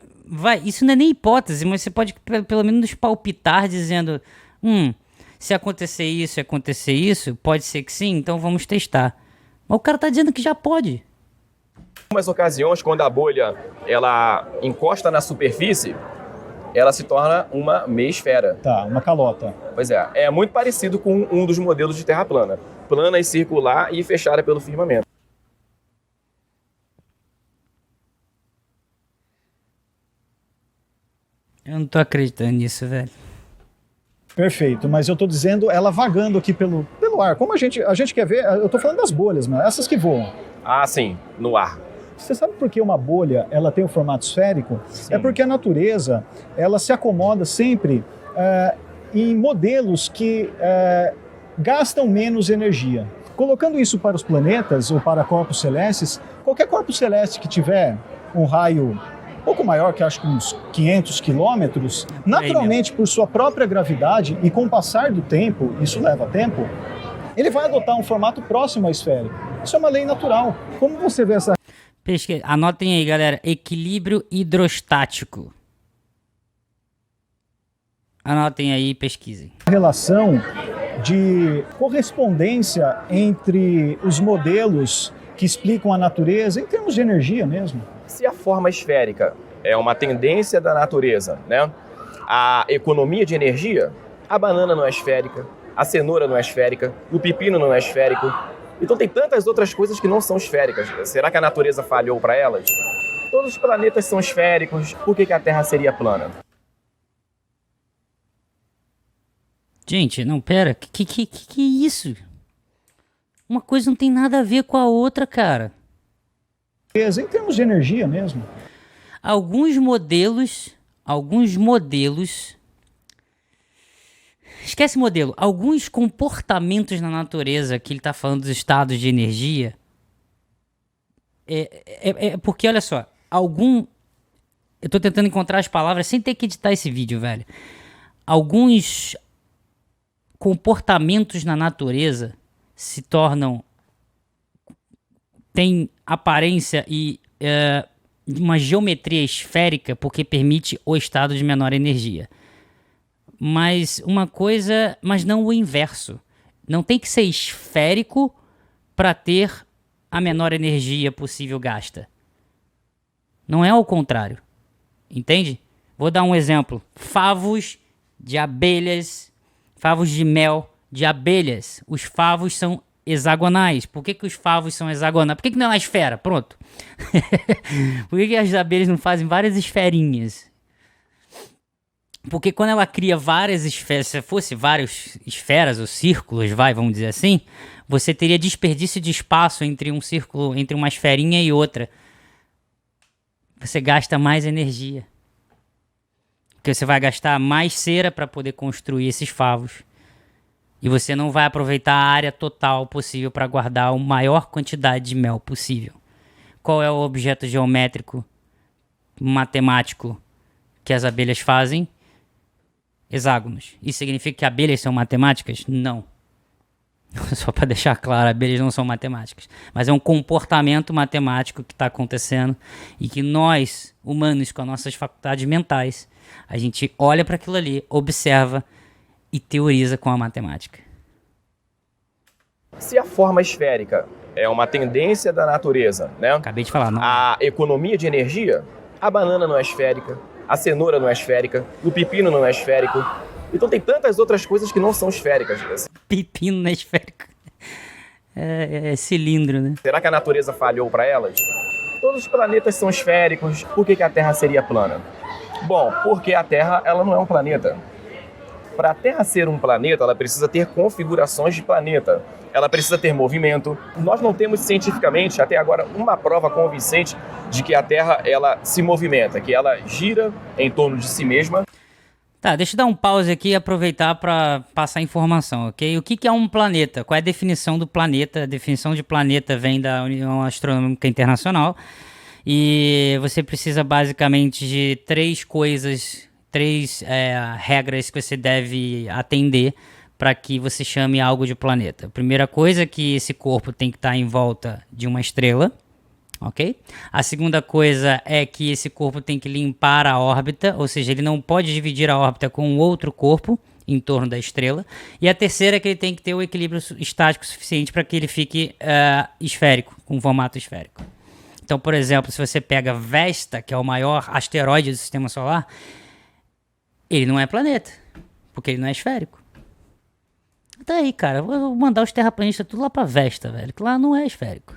isso não é nem hipótese, mas você pode, pelo menos, palpitar dizendo... se acontecer isso, pode ser que sim, então vamos testar. Mas o cara tá dizendo que já pode. Em algumas ocasiões, quando a bolha ela encosta na superfície, ela se torna uma meia esfera. Tá, uma calota. Pois é, é muito parecido com um dos modelos de Terra plana. Plana e circular e fechada pelo firmamento. Eu não tô acreditando nisso, velho. Perfeito, mas eu tô dizendo ela vagando aqui pelo ar. Como a gente quer ver, eu tô falando das bolhas, mano, essas que voam. Ah, sim, no ar. Você sabe por que uma bolha ela tem um formato esférico? Sim. É porque a natureza ela se acomoda sempre em modelos que gastam menos energia. Colocando isso para os planetas ou para corpos celestes, qualquer corpo celeste que tiver um raio um pouco maior, que acho que uns 500 quilômetros, naturalmente por sua própria gravidade e com o passar do tempo, isso leva tempo, ele vai adotar um formato próximo ao esférico. Isso é uma lei natural. Como você vê essa... Anotem aí, galera. Equilíbrio hidrostático. Anotem aí e pesquisem. Relação de correspondência entre os modelos que explicam a natureza em termos de energia mesmo. Se a forma esférica é uma tendência da natureza, né? A economia de energia, a banana não é esférica, a cenoura não é esférica, o pepino não é esférico. Então tem tantas outras coisas que não são esféricas. Será que a natureza falhou para elas? Todos os planetas são esféricos, por que a Terra seria plana? Gente, não, pera. Que isso? Uma coisa não tem nada a ver com a outra, cara. Em termos de energia mesmo. Alguns modelos... Esquece modelo. Alguns comportamentos na natureza que ele está falando dos estados de energia... porque, olha só, eu tô tentando encontrar as palavras sem ter que editar esse vídeo, velho. Alguns comportamentos na natureza se tornam... tem aparência e uma geometria esférica porque permite o estado de menor energia. Mas não o inverso. Não tem que ser esférico para ter a menor energia possível gasta. Não é ao contrário. Entende? Vou dar um exemplo. Favos de abelhas, favos de mel de abelhas. Os favos são hexagonais. Por que os favos são hexagonais? Por que não é uma esfera? Pronto. Por que as abelhas não fazem várias esferinhas? Porque quando ela cria várias esferas, se fosse várias esferas ou círculos, vamos dizer assim, você teria desperdício de espaço entre um círculo, entre uma esferinha e outra. Você gasta mais energia. Porque você vai gastar mais cera para poder construir esses favos. E você não vai aproveitar a área total possível para guardar a maior quantidade de mel possível. Qual é o objeto geométrico, matemático que as abelhas fazem? Hexágonos. Isso significa que abelhas são matemáticas? Não. Só para deixar claro, abelhas não são matemáticas. Mas é um comportamento matemático que está acontecendo e que nós, humanos, com as nossas faculdades mentais, a gente olha para aquilo ali, observa e teoriza com a matemática. Se a forma esférica é uma tendência da natureza, né? Acabei de falar, não. A economia de energia, a banana não é esférica, a cenoura não é esférica, o pepino não é esférico. Então tem tantas outras coisas que não são esféricas. Pepino não é esférico. É cilindro, né? Será que a natureza falhou para elas? Todos os planetas são esféricos, por que a Terra seria plana? Bom, porque a Terra ela não é um planeta. Para a Terra ser um planeta, ela precisa ter configurações de planeta. Ela precisa ter movimento. Nós não temos cientificamente, até agora, uma prova convincente de que a Terra ela se movimenta, que ela gira em torno de si mesma. Tá, deixa eu dar um pause aqui e aproveitar para passar informação, ok? O que é um planeta? Qual é a definição do planeta? A definição de planeta vem da União Astronômica Internacional. E você precisa basicamente de três regras que você deve atender para que você chame algo de planeta. A primeira coisa é que esse corpo tem que estar em volta de uma estrela, ok? A segunda coisa é que esse corpo tem que limpar a órbita, ou seja, ele não pode dividir a órbita com outro corpo em torno da estrela. E a terceira é que ele tem que ter o equilíbrio estático suficiente para que ele fique esférico, com formato esférico. Então, por exemplo, se você pega Vesta, que é o maior asteroide do Sistema Solar, ele não é planeta, porque ele não é esférico. Tá aí, cara, eu vou mandar os terraplanistas tudo lá pra Vesta, velho, que lá não é esférico.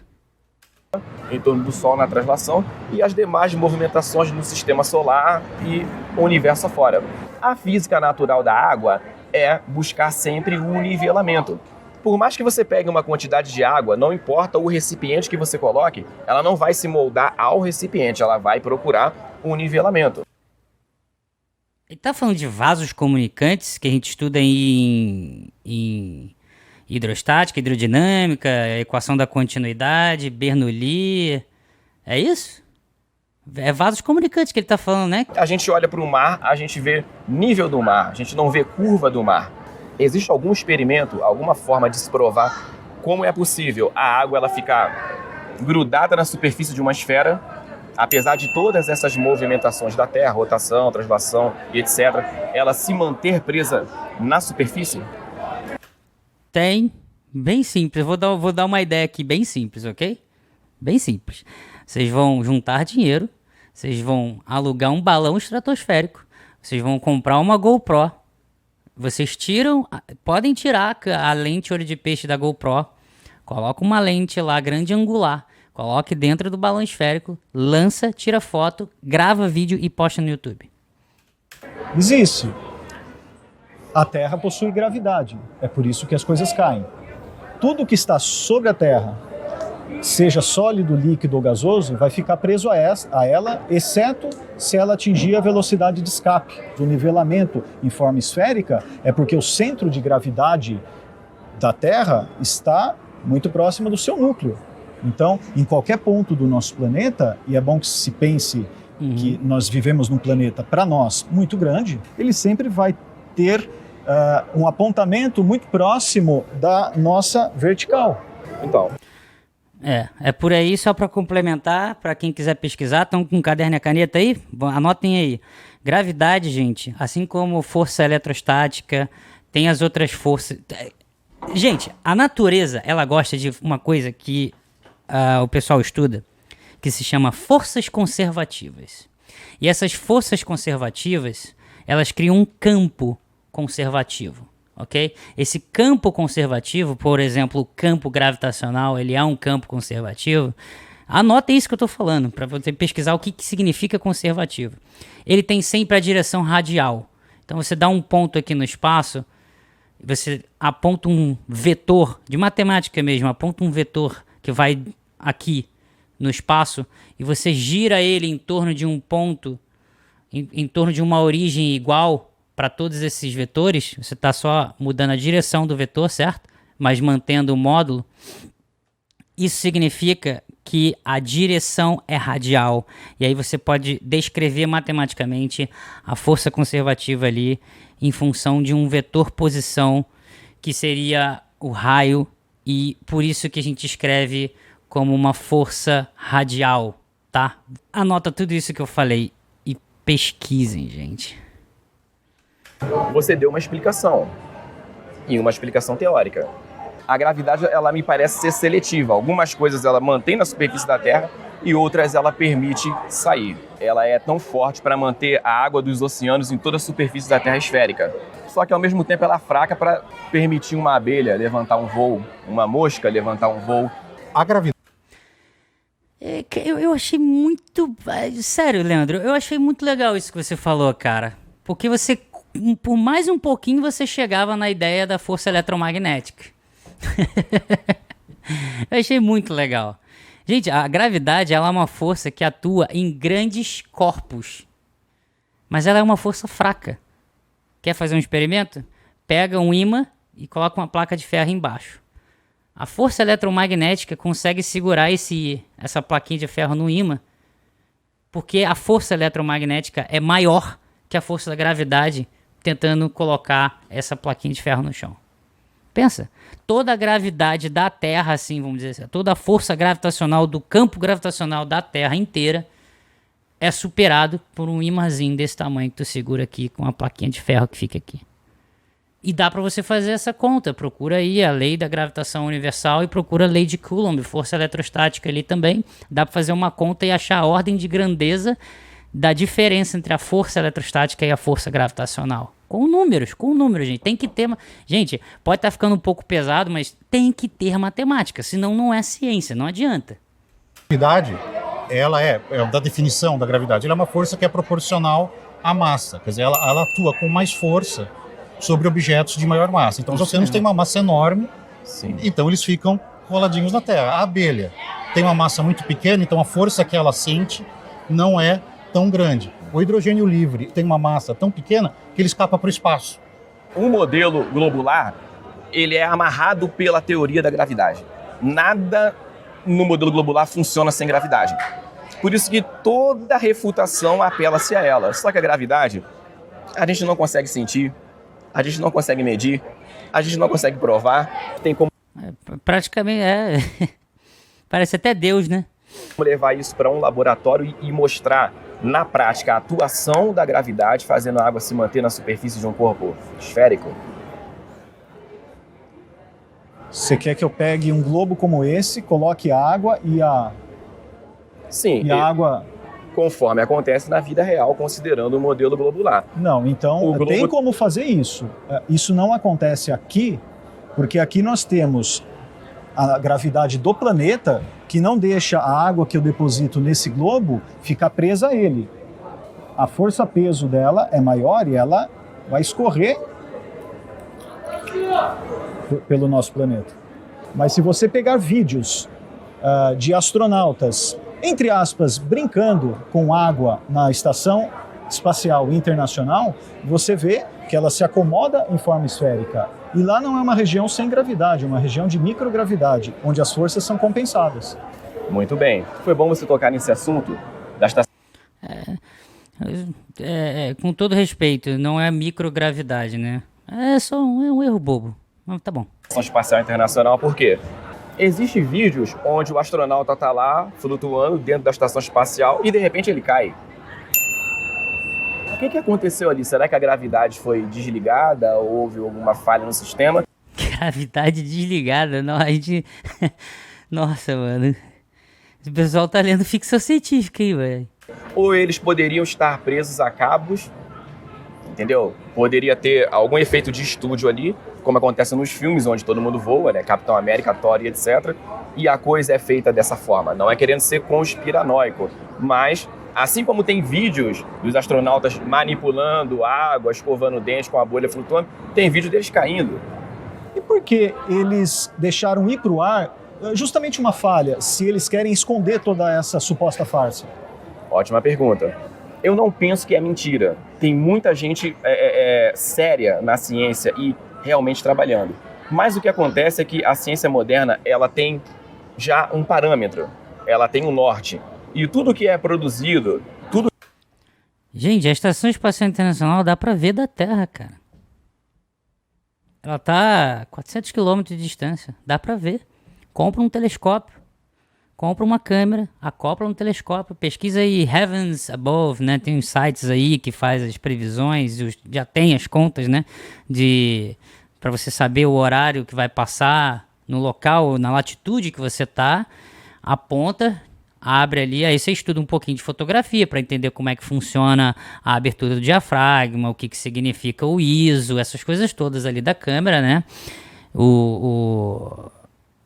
Em torno do Sol na translação e as demais movimentações no sistema solar e o universo afora. A física natural da água é buscar sempre o nivelamento. Por mais que você pegue uma quantidade de água, não importa o recipiente que você coloque, ela não vai se moldar ao recipiente, ela vai procurar o nivelamento. Ele tá falando de vasos comunicantes que a gente estuda em hidrostática, hidrodinâmica, equação da continuidade, Bernoulli. É isso? É vasos comunicantes que ele tá falando, né? A gente olha para o mar, a gente vê nível do mar, a gente não vê curva do mar. Existe algum experimento, alguma forma de se provar como é possível a água ela ficar grudada na superfície de uma esfera, apesar de todas essas movimentações da Terra, rotação, translação e etc., ela se manter presa na superfície? Tem. Bem simples. Vou dar uma ideia aqui bem simples, ok? Bem simples. Vocês vão juntar dinheiro, vocês vão alugar um balão estratosférico, vocês vão comprar uma GoPro. Vocês podem tirar a lente olho de peixe da GoPro, coloca uma lente lá grande angular, coloque dentro do balão esférico, lança, tira foto, grava vídeo e posta no YouTube. Existe. A Terra possui gravidade, é por isso que as coisas caem. Tudo que está sobre a Terra, seja sólido, líquido ou gasoso, vai ficar preso a ela, exceto se ela atingir a velocidade de escape. O nivelamento em forma esférica é porque o centro de gravidade da Terra está muito próximo do seu núcleo. Então, em qualquer ponto do nosso planeta, e é bom que se pense que nós vivemos num planeta, para nós, muito grande, ele sempre vai ter um apontamento muito próximo da nossa vertical. Então, É por aí, só para complementar, para quem quiser pesquisar, estão com caderno e caneta aí? Bom, anotem aí. Gravidade, gente, assim como força eletrostática, tem as outras forças. Gente, a natureza, ela gosta de uma coisa que o pessoal estuda, que se chama forças conservativas. E essas forças conservativas, elas criam um campo conservativo. Ok? Esse campo conservativo, por exemplo, o campo gravitacional, ele é um campo conservativo. Anotem isso que eu estou falando, para você pesquisar o que significa conservativo. Ele tem sempre a direção radial. Então você dá um ponto aqui no espaço, você aponta um vetor, de matemática mesmo, aponta um vetor que vai aqui no espaço, e você gira ele em torno de um ponto, em torno de uma origem igual para todos esses vetores. Você está só mudando a direção do vetor, certo? Mas mantendo o módulo. Isso significa que a direção é radial. E aí você pode descrever matematicamente a força conservativa ali em função de um vetor posição, que seria o raio. E por isso que a gente escreve como uma força radial, tá? Anota tudo isso que eu falei e pesquisem, gente. você deu uma explicação, e uma explicação teórica. A gravidade, ela me parece ser seletiva. Algumas coisas ela mantém na superfície da Terra e outras ela permite sair. Ela é tão forte para manter a água dos oceanos em toda a superfície da Terra esférica. Só que ao mesmo tempo ela é fraca para permitir uma abelha levantar um voo, uma mosca levantar um voo. A gravidade. Eu achei muito... Sério, Leandro, eu achei muito legal isso que você falou, cara. Porque você... Por mais um pouquinho você chegava na ideia da força eletromagnética. Eu achei muito legal. Gente, a gravidade ela é uma força que atua em grandes corpos. Mas ela é uma força fraca. Quer fazer um experimento? Pega um ímã e coloca uma placa de ferro embaixo. A força eletromagnética consegue segurar essa plaquinha de ferro no ímã, porque a força eletromagnética é maior que a força da gravidade tentando colocar essa plaquinha de ferro no chão. Pensa, toda a gravidade da Terra, assim, vamos dizer assim, toda a força gravitacional do campo gravitacional da Terra inteira é superado por um imãzinho desse tamanho que tu segura aqui com a plaquinha de ferro que fica aqui. E dá para você fazer essa conta. Procura aí a lei da gravitação universal e procura a lei de Coulomb, força eletrostática ali também. Dá para fazer uma conta e achar a ordem de grandeza da diferença entre a força eletrostática e a força gravitacional. Com números, gente. Tem que ter... Gente, pode estar ficando um pouco pesado, mas tem que ter matemática, senão não é ciência, não adianta. A gravidade, ela é da definição da gravidade, ela é uma força que é proporcional à massa. Quer dizer, ela atua com mais força sobre objetos de maior massa. Então, os oceanos têm uma massa enorme, então eles ficam coladinhos na Terra. A abelha tem uma massa muito pequena, então a força que ela sente não é tão grande. O hidrogênio livre tem uma massa tão pequena que ele escapa para o espaço. Um modelo globular, ele é amarrado pela teoria da gravidade. Nada no modelo globular funciona sem gravidade. Por isso que toda refutação apela-se a ela. Só que a gravidade, a gente não consegue sentir, a gente não consegue medir, a gente não consegue provar. Tem como praticamente parece até Deus, né? Levar isso para um laboratório e mostrar na prática a atuação da gravidade fazendo a água se manter na superfície de um corpo esférico. Você quer que eu pegue um globo como esse, coloque água e a água... Conforme acontece na vida real, considerando o modelo globular. Não, então tem como fazer isso. Isso não acontece aqui, porque aqui nós temos a gravidade do planeta que não deixa a água que eu deposito nesse globo ficar presa a ele. A força-peso dela é maior e ela vai escorrer pelo nosso planeta. Mas se você pegar vídeos de astronautas, entre aspas, brincando com água na Estação Espacial Internacional, você vê que ela se acomoda em forma esférica. E lá não é uma região sem gravidade, é uma região de microgravidade, onde as forças são compensadas. Muito bem. Foi bom você tocar nesse assunto da estação. Com todo respeito, não é microgravidade, né? É só um erro bobo. Mas tá bom. Estação Espacial Internacional, por quê? Existem vídeos onde o astronauta está lá, flutuando dentro da estação espacial e de repente ele cai. O que aconteceu ali? Será que a gravidade foi desligada ou houve alguma falha no sistema? Gravidade desligada? Não, a gente... Nossa, mano. O pessoal tá lendo ficção científica aí, velho. Ou eles poderiam estar presos a cabos, entendeu? Poderia ter algum efeito de estúdio ali, como acontece nos filmes onde todo mundo voa, né? Capitão América, Thor e etc. E a coisa é feita dessa forma. Não é querendo ser conspiranoico, mas... Assim como tem vídeos dos astronautas manipulando água, escovando dentes com a bolha flutuando, tem vídeo deles caindo. E por que eles deixaram ir para o ar justamente uma falha, se eles querem esconder toda essa suposta farsa? Ótima pergunta. Eu não penso que é mentira. Tem muita gente séria na ciência e realmente trabalhando. Mas o que acontece é que a ciência moderna ela tem já um parâmetro, ela tem um norte. E tudo que é produzido, tudo... Gente, a Estação Espacial Internacional dá pra ver da Terra, cara. Ela tá a 400 km de distância. Dá pra ver. Compra um telescópio. Compra uma câmera. Acopla um telescópio. Pesquisa aí Heavens Above, né? Tem uns sites aí que faz as previsões. Já tem as contas, né? Pra você saber o horário que vai passar no local, na latitude que você tá. Aponta... Abre ali, aí você estuda um pouquinho de fotografia para entender como é que funciona a abertura do diafragma, o que significa o ISO, essas coisas todas ali da câmera, né?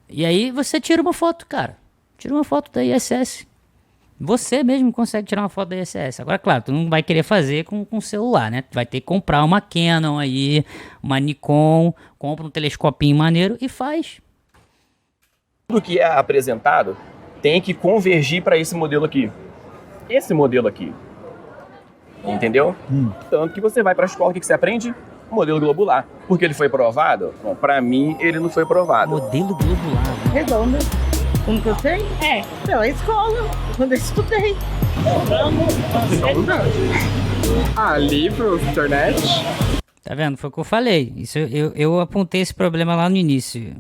E aí você tira uma foto, cara. Tira uma foto da ISS. Você mesmo consegue tirar uma foto da ISS. Agora, claro, tu não vai querer fazer com celular, né? Tu vai ter que comprar uma Canon aí, uma Nikon, compra um telescopinho maneiro e faz. Tudo que é apresentado tem que convergir para esse modelo aqui. Esse modelo aqui. Entendeu? Tanto que você vai para a escola, o que você aprende? Modelo globular. Porque ele foi provado? Bom, para mim, ele não foi provado. Modelo globular. Redonda. Como que eu sei? Pela escola. Quando eu estudei. Ali pro internet. Tá vendo? Foi o que eu falei. Isso, eu apontei esse problema lá no início.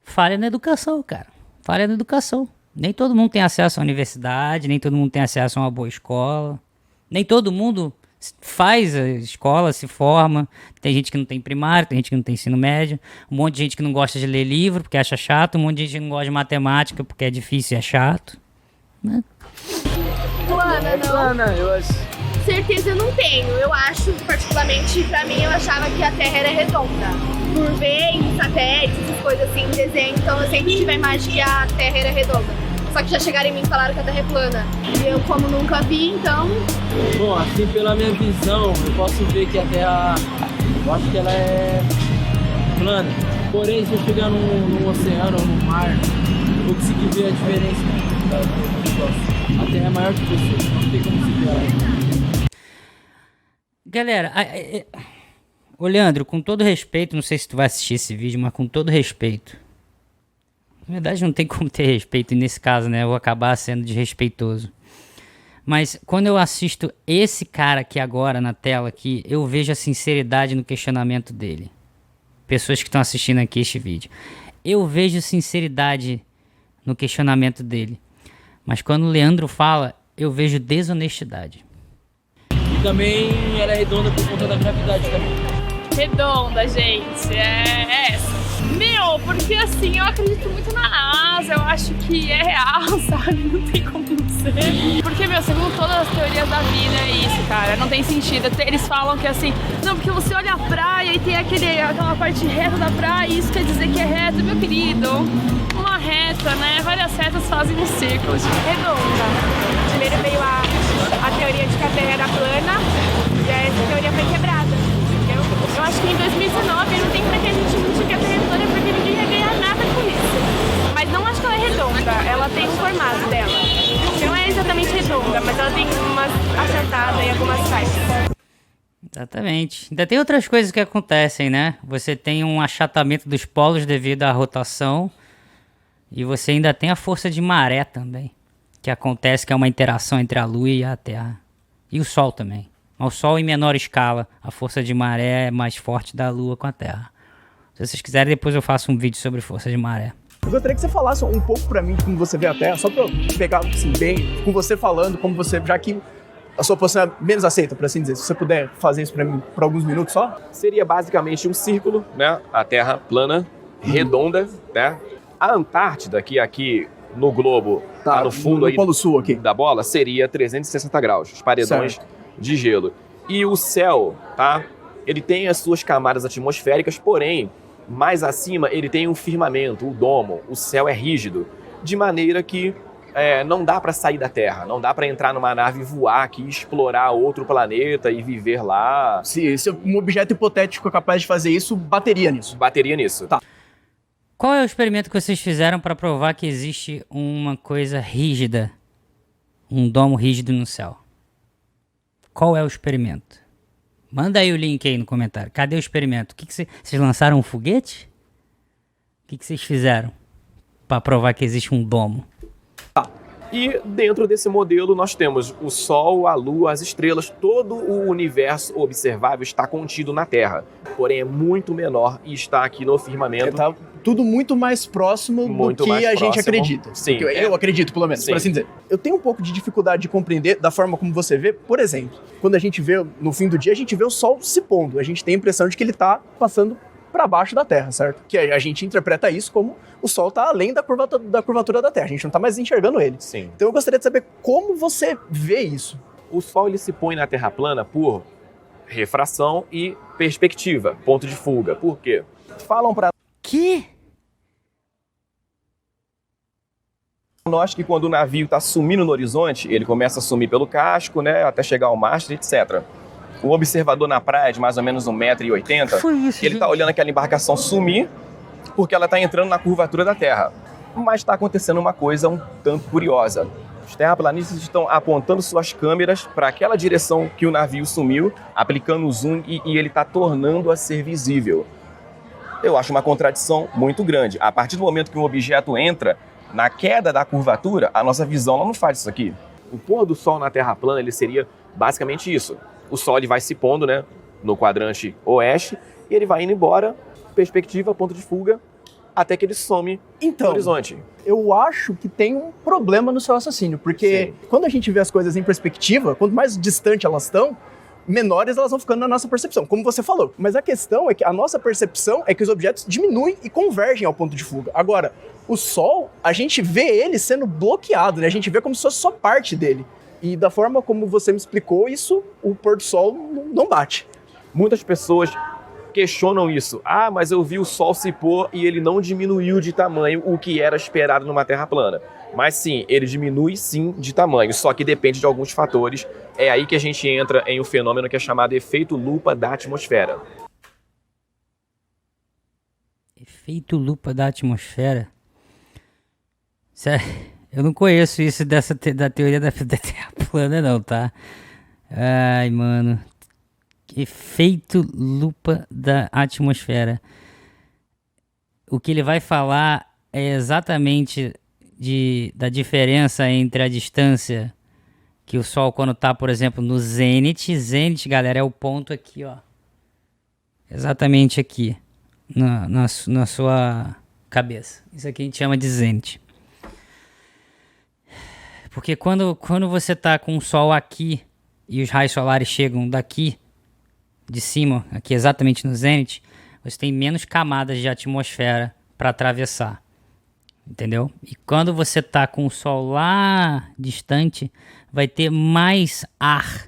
Falha na educação, cara. Falha na educação. Nem todo mundo tem acesso à universidade, nem todo mundo tem acesso a uma boa escola. Nem todo mundo faz a escola, se forma. Tem gente que não tem primário, tem gente que não tem ensino médio. Um monte de gente que não gosta de ler livro porque acha chato. Um monte de gente que não gosta de matemática porque é difícil e é chato. Né? Plana, não. Plana, eu acho. Certeza eu não tenho. Eu acho, particularmente, pra mim, eu achava que a Terra era redonda. Por ver em satélites, essas coisas assim, em desenho, então eu sempre tive a imagem que a Terra era redonda. Só que já chegaram em mim e falaram que a Terra é plana. E eu, como nunca vi, então... Bom, assim, pela minha visão, eu posso ver que a Terra, eu acho que ela é plana. Porém, se eu chegar num oceano ou no mar, eu vou conseguir ver a diferença. A Terra é maior que você, não tem como se ver ela. Galera, ô Leandro, com todo respeito, não sei se tu vai assistir esse vídeo, mas com todo respeito. Na verdade não tem como ter respeito nesse caso, né? Eu vou acabar sendo desrespeitoso. Mas quando eu assisto esse cara aqui agora na tela aqui, eu vejo a sinceridade no questionamento dele. Pessoas que estão assistindo aqui este vídeo. Eu vejo sinceridade no questionamento dele. Mas quando o Leandro fala, eu vejo desonestidade. E também ela é redonda por conta da gravidade também. Redonda, gente, é essa. Meu, porque assim, eu acredito muito na NASA, eu acho que é real, sabe? Não tem como não ser. Porque, meu, segundo todas as teorias da vida é isso, cara, não tem sentido. Eles falam que assim, não, porque você olha a praia e tem aquela parte reta da praia e isso quer dizer que é reto, meu querido. Uma reta, né? Várias retas fazem um círculo. Redonda. Primeiro veio a teoria de que a Terra era plana e aí essa teoria foi quebrada. Eu acho que em 2019 não tem pra que a gente mentir que a Terra é plana porque ninguém ia ganhar nada com isso. Mas não acho que ela é redonda, ela tem um formato dela. Não é exatamente redonda, mas ela tem umas acertadas em algumas partes. Exatamente. Ainda tem outras coisas que acontecem, né? Você tem um achatamento dos polos devido à rotação e você ainda tem a força de maré também, que acontece, que é uma interação entre a Lua e a Terra. E o Sol também. O Sol em menor escala, a força de maré é mais forte da Lua com a Terra. Se vocês quiserem, depois eu faço um vídeo sobre força de maré. Eu gostaria que você falasse um pouco pra mim de como você vê a Terra, só pra eu pegar assim, bem, com você falando, como você, já que a sua posição é menos aceita, por assim dizer. Se você puder fazer isso pra mim por alguns minutos só. Seria basicamente um círculo, né? A Terra plana, redonda, né? A Antártida, que aqui no globo, tá no fundo no aí Polo Sul aqui da bola, seria 360 graus, os paredões de gelo. E o céu, tá? Ele tem as suas camadas atmosféricas, porém, mais acima ele tem um firmamento, o domo. O céu é rígido, de maneira que não dá para sair da Terra, não dá para entrar numa nave e voar aqui, explorar outro planeta e viver lá. Se um objeto hipotético é capaz de fazer isso, bateria nisso. Bateria nisso. Tá. Qual é o experimento que vocês fizeram para provar que existe uma coisa rígida, um domo rígido no céu? Qual é o experimento? Manda aí o link aí no comentário. Cadê o experimento? Vocês lançaram um foguete? O que vocês fizeram para provar que existe um domo? Tá. E dentro desse modelo nós temos o Sol, a Lua, as estrelas, todo o universo observável está contido na Terra. Porém é muito menor e está aqui no firmamento. Tá tudo muito mais próximo do que a gente acredita. Sim. Eu acredito, pelo menos, por assim dizer. Eu tenho um pouco de dificuldade de compreender da forma como você vê. Por exemplo, quando a gente vê, no fim do dia, a gente vê o Sol se pondo. A gente tem a impressão de que ele está passando para baixo da Terra, certo? Que a gente interpreta isso como o Sol está além da curvatura da Terra. A gente não está mais enxergando ele. Sim. Então eu gostaria de saber como você vê isso. O Sol ele se põe na Terra plana por refração e perspectiva, ponto de fuga. Por quê? Falam para nós que quando o navio está sumindo no horizonte, ele começa a sumir pelo casco, né, até chegar ao mastro, etc. O observador na praia de mais ou menos 1,80 m, ele está olhando aquela embarcação sumir porque ela está entrando na curvatura da Terra. Mas está acontecendo uma coisa um tanto curiosa. Os terraplanistas estão apontando suas câmeras para aquela direção que o navio sumiu, aplicando o zoom e ele está tornando a ser visível. Eu acho uma contradição muito grande. A partir do momento que um objeto entra na queda da curvatura, a nossa visão não faz isso aqui. O pôr do Sol na Terra plana ele seria Basicamente isso. O Sol ele vai se pondo, né, no quadrante oeste e ele vai indo embora, perspectiva, ponto de fuga, até que ele some no horizonte. Eu acho que tem um problema no seu raciocínio, porque quando a gente vê as coisas em perspectiva, quanto mais distante elas estão, menores elas vão ficando na nossa percepção, como você falou. Mas a questão é que a nossa percepção é que os objetos diminuem e convergem ao ponto de fuga. Agora, o Sol, a gente vê ele sendo bloqueado, né? A gente vê como se fosse só parte dele. E da forma como você me explicou isso, o pôr do Sol não bate. Muitas pessoas questionam isso. Ah, mas eu vi o Sol se pôr e ele não diminuiu de tamanho, o que era esperado numa Terra plana. Mas sim, ele diminui sim de tamanho, só que depende de alguns fatores. É aí que a gente entra em um fenômeno que é chamado efeito lupa da atmosfera. Efeito lupa da atmosfera? Sério, eu não conheço isso da teoria da Terra plana não, tá? Ai, mano. Efeito lupa da atmosfera. O que ele vai falar é exatamente da diferença entre a distância que o Sol, quando tá, por exemplo, no zênite. Zênite, galera, é o ponto aqui, ó. Exatamente aqui. Na sua cabeça. Isso aqui a gente chama de zênite. Porque quando você tá com o Sol aqui e os raios solares chegam daqui, de cima, aqui exatamente no zênite, você tem menos camadas de atmosfera para atravessar. Entendeu? E quando você tá com o Sol lá distante, vai ter mais ar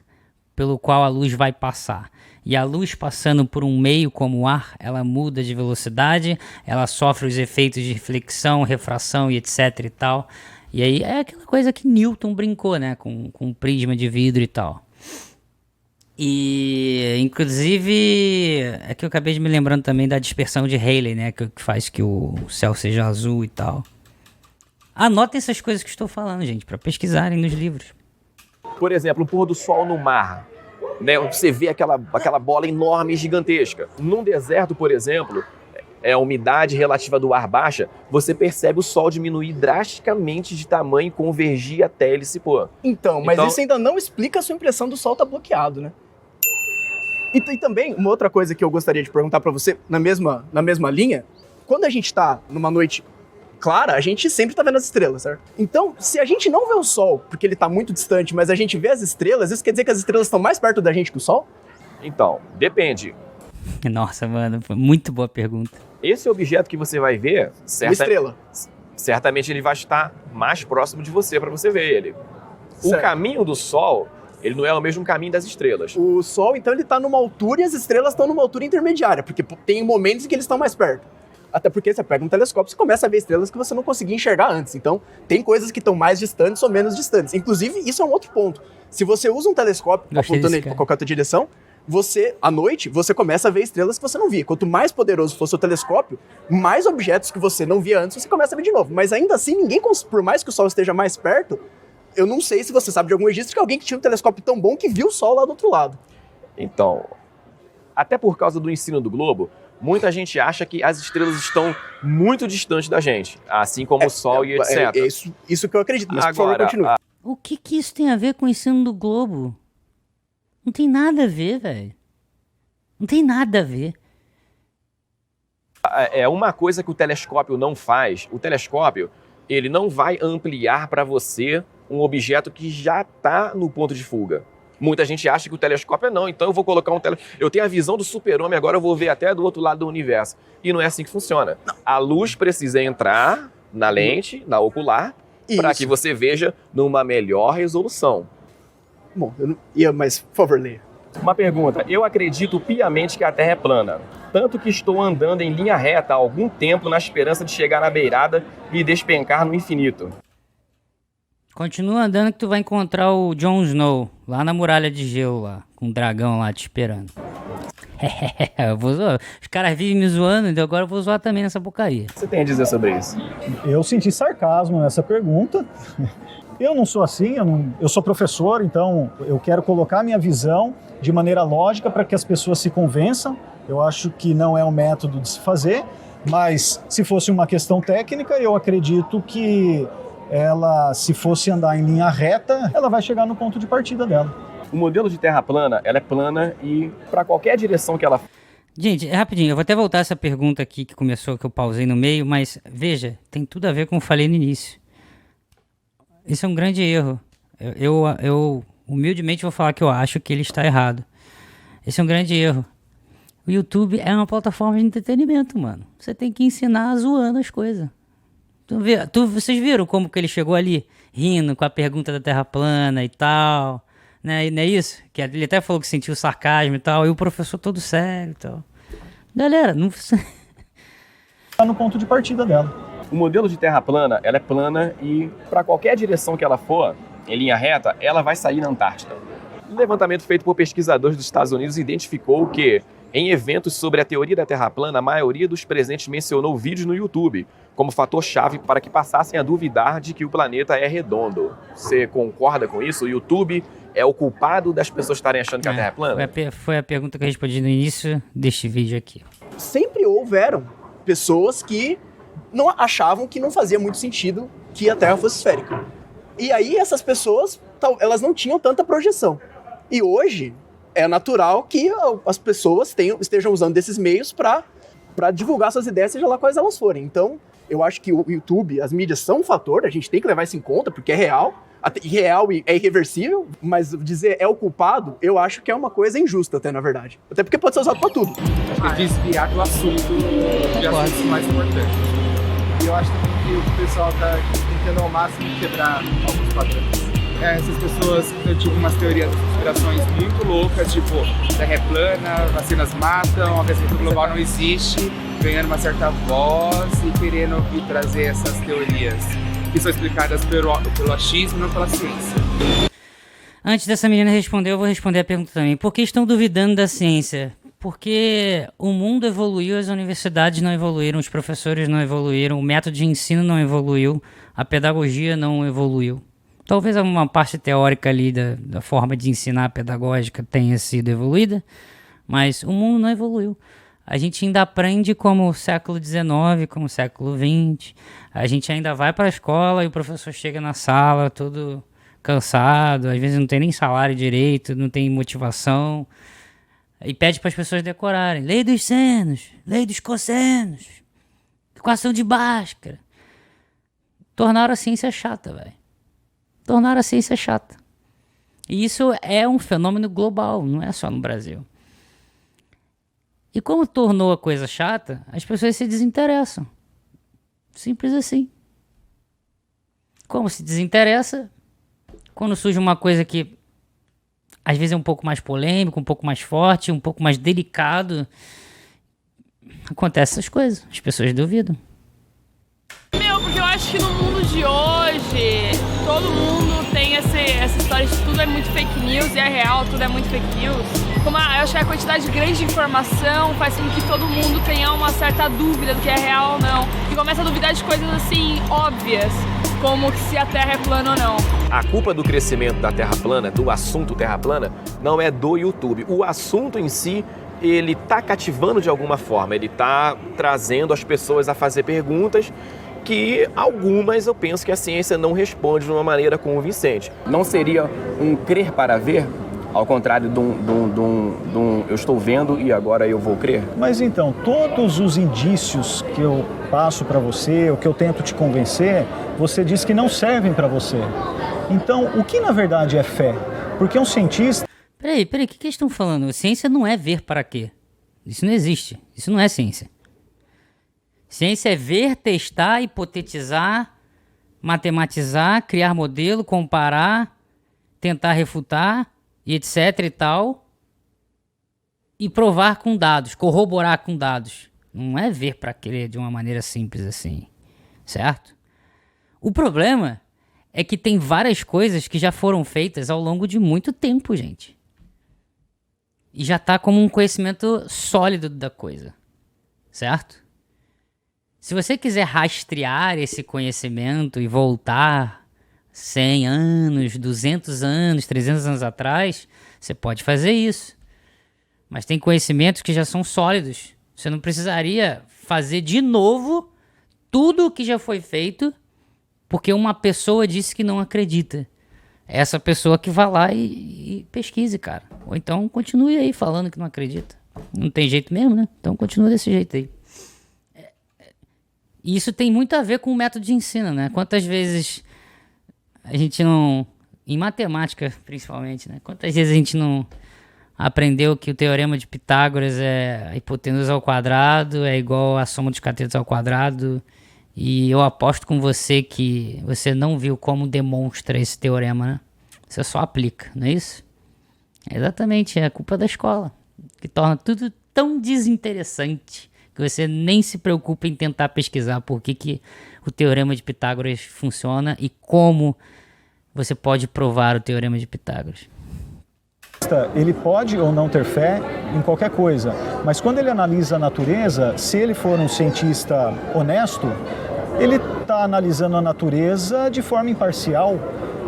pelo qual a luz vai passar. E a luz passando por um meio como o ar, ela muda de velocidade, ela sofre os efeitos de reflexão, refração e etc e tal. E aí é aquela coisa que Newton brincou, né? Com prisma de vidro e tal. E, inclusive, é que eu acabei de me lembrando também da dispersão de Rayleigh, né? Que faz que o céu seja azul e tal. Anotem essas coisas que estou falando, gente, para pesquisarem nos livros. Por exemplo, o pôr do Sol no mar, né? Você vê aquela bola enorme e gigantesca. Num deserto, por exemplo, a umidade relativa do ar baixa, você percebe o Sol diminuir drasticamente de tamanho e convergir até ele se pôr. Então, mas isso ainda não explica a sua impressão do Sol estar bloqueado, né? E também, uma outra coisa que eu gostaria de perguntar para você, na mesma linha, quando a gente tá numa noite clara, a gente sempre tá vendo as estrelas, certo? Então, se a gente não vê o Sol, porque ele tá muito distante, mas a gente vê as estrelas, isso quer dizer que as estrelas estão mais perto da gente que o Sol? Então, depende. Nossa, mano, foi muito boa pergunta. Esse objeto que você vai ver, uma estrela. Certamente ele vai estar mais próximo de você para você ver ele. Certo. O caminho do Sol, ele não é o mesmo caminho das estrelas. O Sol, então, ele tá numa altura e as estrelas estão numa altura intermediária, porque tem momentos em que eles estão mais perto. Até porque você pega um telescópio e começa a ver estrelas que você não conseguia enxergar antes. Então, tem coisas que estão mais distantes ou menos distantes. Inclusive, isso é um outro ponto. Se você usa um telescópio apontando ele para qualquer outra direção, à noite, você começa a ver estrelas que você não via. Quanto mais poderoso for o seu telescópio, mais objetos que você não via antes, você começa a ver de novo. Mas ainda assim, por mais que o Sol esteja mais perto, eu não sei se você sabe de algum registro de alguém que tinha um telescópio tão bom que viu o Sol lá do outro lado. Então, até por causa do ensino do globo, muita gente acha que as estrelas estão muito distantes da gente, assim como o Sol e etc. É isso que eu acredito, mas por favor, continue. O que isso tem a ver com o ensino do globo? Não tem nada a ver, velho. Não tem nada a ver. É uma coisa que o telescópio não faz. O telescópio, ele não vai ampliar para você um objeto que já está no ponto de fuga. Muita gente acha que o telescópio não, então eu vou colocar eu tenho a visão do super-homem, agora eu vou ver até do outro lado do universo. E não é assim que funciona. A luz precisa entrar na lente, na ocular, para que você veja numa melhor resolução. Bom, eu não ia, mas por favor, leia. Uma pergunta. Eu acredito piamente que a Terra é plana. Tanto que estou andando em linha reta há algum tempo na esperança de chegar na beirada e despencar no infinito. Continua andando que tu vai encontrar o Jon Snow lá na muralha de gelo lá, com um dragão lá te esperando. Eu vou zoar. Os caras vivem me zoando, então agora eu vou zoar também nessa porcaria. O que você tem a dizer sobre isso? Eu senti sarcasmo nessa pergunta. Eu não sou assim, eu sou professor, então eu quero colocar minha visão de maneira lógica para que as pessoas se convençam. Eu acho que não é um método de se fazer, mas se fosse uma questão técnica, eu acredito que ela, se fosse andar em linha reta, ela vai chegar no ponto de partida dela. O modelo de Terra plana, ela é plana e para qualquer direção que ela... Gente, rapidinho, eu vou até voltar essa pergunta aqui que começou, que eu pausei no meio, mas veja, tem tudo a ver com o que eu falei no início. Isso é um grande erro. Eu humildemente vou falar que eu acho que ele está errado. Esse é um grande erro. O YouTube é uma plataforma de entretenimento, mano. Você tem que ensinar zoando as coisas. Vocês viram como que ele chegou ali? Rindo com a pergunta da Terra plana e tal. Né? Não é isso? Que ele até falou que sentiu sarcasmo e tal. E o professor todo sério e tal. Galera, não... Tá no ponto de partida dela. O modelo de Terra plana, ela é plana e para qualquer direção que ela for, em linha reta, ela vai sair na Antártida. Um levantamento feito por pesquisadores dos Estados Unidos identificou que, em eventos sobre a teoria da Terra plana, a maioria dos presentes mencionou vídeos no YouTube como fator-chave para que passassem a duvidar de que o planeta é redondo. Você concorda com isso? O YouTube é o culpado das pessoas estarem achando que a Terra é plana? Foi a pergunta que eu respondi no início deste vídeo aqui. Sempre houveram pessoas que não achavam que não fazia muito sentido que a Terra fosse esférica. E aí essas pessoas, elas não tinham tanta projeção. E hoje é natural que as pessoas estejam usando desses meios para divulgar suas ideias, seja lá quais elas forem. Então, eu acho que o YouTube, as mídias são um fator, a gente tem que levar isso em conta, porque é real e é irreversível, mas dizer é o culpado, eu acho que é uma coisa injusta até, na verdade. Até porque pode ser usado para tudo. Acho que desviar do assunto de assuntos mais importantes. E eu acho também que o pessoal está tentando ao máximo quebrar alguns padrões. Essas pessoas, eu tive umas teorias de conspirações muito loucas, tipo, Terra é plana, vacinas matam, aquecimento global não existe, ganhando uma certa voz e querendo vir trazer essas teorias que são explicadas pelo achismo e não pela ciência. Antes dessa menina responder, eu vou responder a pergunta também. Por que estão duvidando da ciência? Porque o mundo evoluiu, as universidades não evoluíram, os professores não evoluíram, o método de ensino não evoluiu, a pedagogia não evoluiu. Talvez uma parte teórica ali da forma de ensinar pedagógica tenha sido evoluída, mas o mundo não evoluiu. A gente ainda aprende como o século XIX, como o século XX. A gente ainda vai para a escola e o professor chega na sala todo cansado, às vezes não tem nem salário direito, não tem motivação, e pede para as pessoas decorarem. Lei dos senos, lei dos cossenos, equação de Bhaskara. Tornaram a ciência chata, velho. Tornaram a ciência chata. E isso é um fenômeno global, não é só no Brasil. E como tornou a coisa chata, as pessoas se desinteressam. Simples assim. Como se desinteressa, quando surge uma coisa que às vezes é um pouco mais polêmico, um pouco mais forte, um pouco mais delicado, acontece essas coisas, as pessoas duvidam. Porque eu acho que no mundo de hoje, todo mundo tem essa história de tudo é muito fake news e é real, tudo é muito fake news. Eu acho que a quantidade grande de informação faz com que todo mundo tenha uma certa dúvida do que é real ou não. E começa a duvidar de coisas assim, óbvias, como que se a Terra é plana ou não. A culpa do crescimento da Terra plana, do assunto Terra plana, não é do YouTube. O assunto em si, ele tá cativando de alguma forma, ele tá trazendo as pessoas a fazer perguntas que algumas eu penso que a ciência não responde de uma maneira convincente. Não seria um crer para ver, ao contrário de um eu estou vendo e agora eu vou crer? Mas então, todos os indícios que eu passo para você, ou que eu tento te convencer, você diz que não servem para você. Então, o que na verdade é fé? Porque um cientista... Peraí, o que eles estão falando? Ciência não é ver para quê. Isso não existe. Isso não é ciência. Ciência é ver, testar, hipotetizar, matematizar, criar modelo, comparar, tentar refutar, e etc e tal, e provar com dados, corroborar com dados. Não é ver para querer de uma maneira simples assim, certo? O problema é que tem várias coisas que já foram feitas ao longo de muito tempo, gente. E já tá como um conhecimento sólido da coisa, certo? Se você quiser rastrear esse conhecimento e voltar 100 anos, 200 anos, 300 anos atrás, você pode fazer isso. Mas tem conhecimentos que já são sólidos. Você não precisaria fazer de novo tudo o que já foi feito porque uma pessoa disse que não acredita. essa pessoa que vá lá e pesquise, cara. Ou então continue aí falando que não acredita. Não tem jeito mesmo, né? Então continua desse jeito aí. E isso tem muito a ver com o método de ensino, né? Quantas vezes a gente não... Em matemática, principalmente, né? Quantas vezes a gente não aprendeu que o teorema de Pitágoras é a hipotenusa ao quadrado é igual à soma dos catetos ao quadrado, e eu aposto com você que você não viu como demonstra esse teorema, né? Você só aplica, não é isso? Exatamente, é a culpa da escola, que torna tudo tão desinteressante que você nem se preocupa em tentar pesquisar por que o teorema de Pitágoras funciona e como você pode provar o teorema de Pitágoras. Ele pode ou não ter fé em qualquer coisa, mas quando ele analisa a natureza, se ele for um cientista honesto, ele está analisando a natureza de forma imparcial,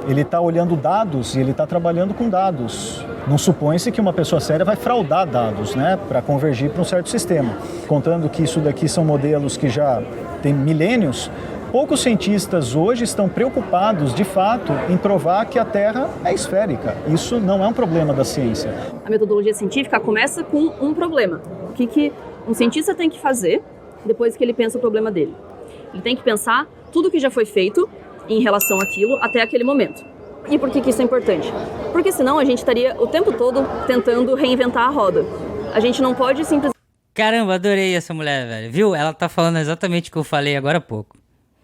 ele está olhando dados e ele está trabalhando com dados. Não supõe-se que uma pessoa séria vai fraudar dados, né, para convergir para um certo sistema. Contando que isso daqui são modelos que já têm milênios, poucos cientistas hoje estão preocupados, de fato, em provar que a Terra é esférica. Isso não é um problema da ciência. A metodologia científica começa com um problema. O que um cientista tem que fazer depois que ele pensa o problema dele? Ele tem que pensar tudo que já foi feito em relação àquilo até aquele momento. E por que isso é importante? Porque senão a gente estaria o tempo todo tentando reinventar a roda. A gente não pode simplesmente... Caramba, adorei essa mulher, velho. Viu? Ela tá falando exatamente o que eu falei agora há pouco.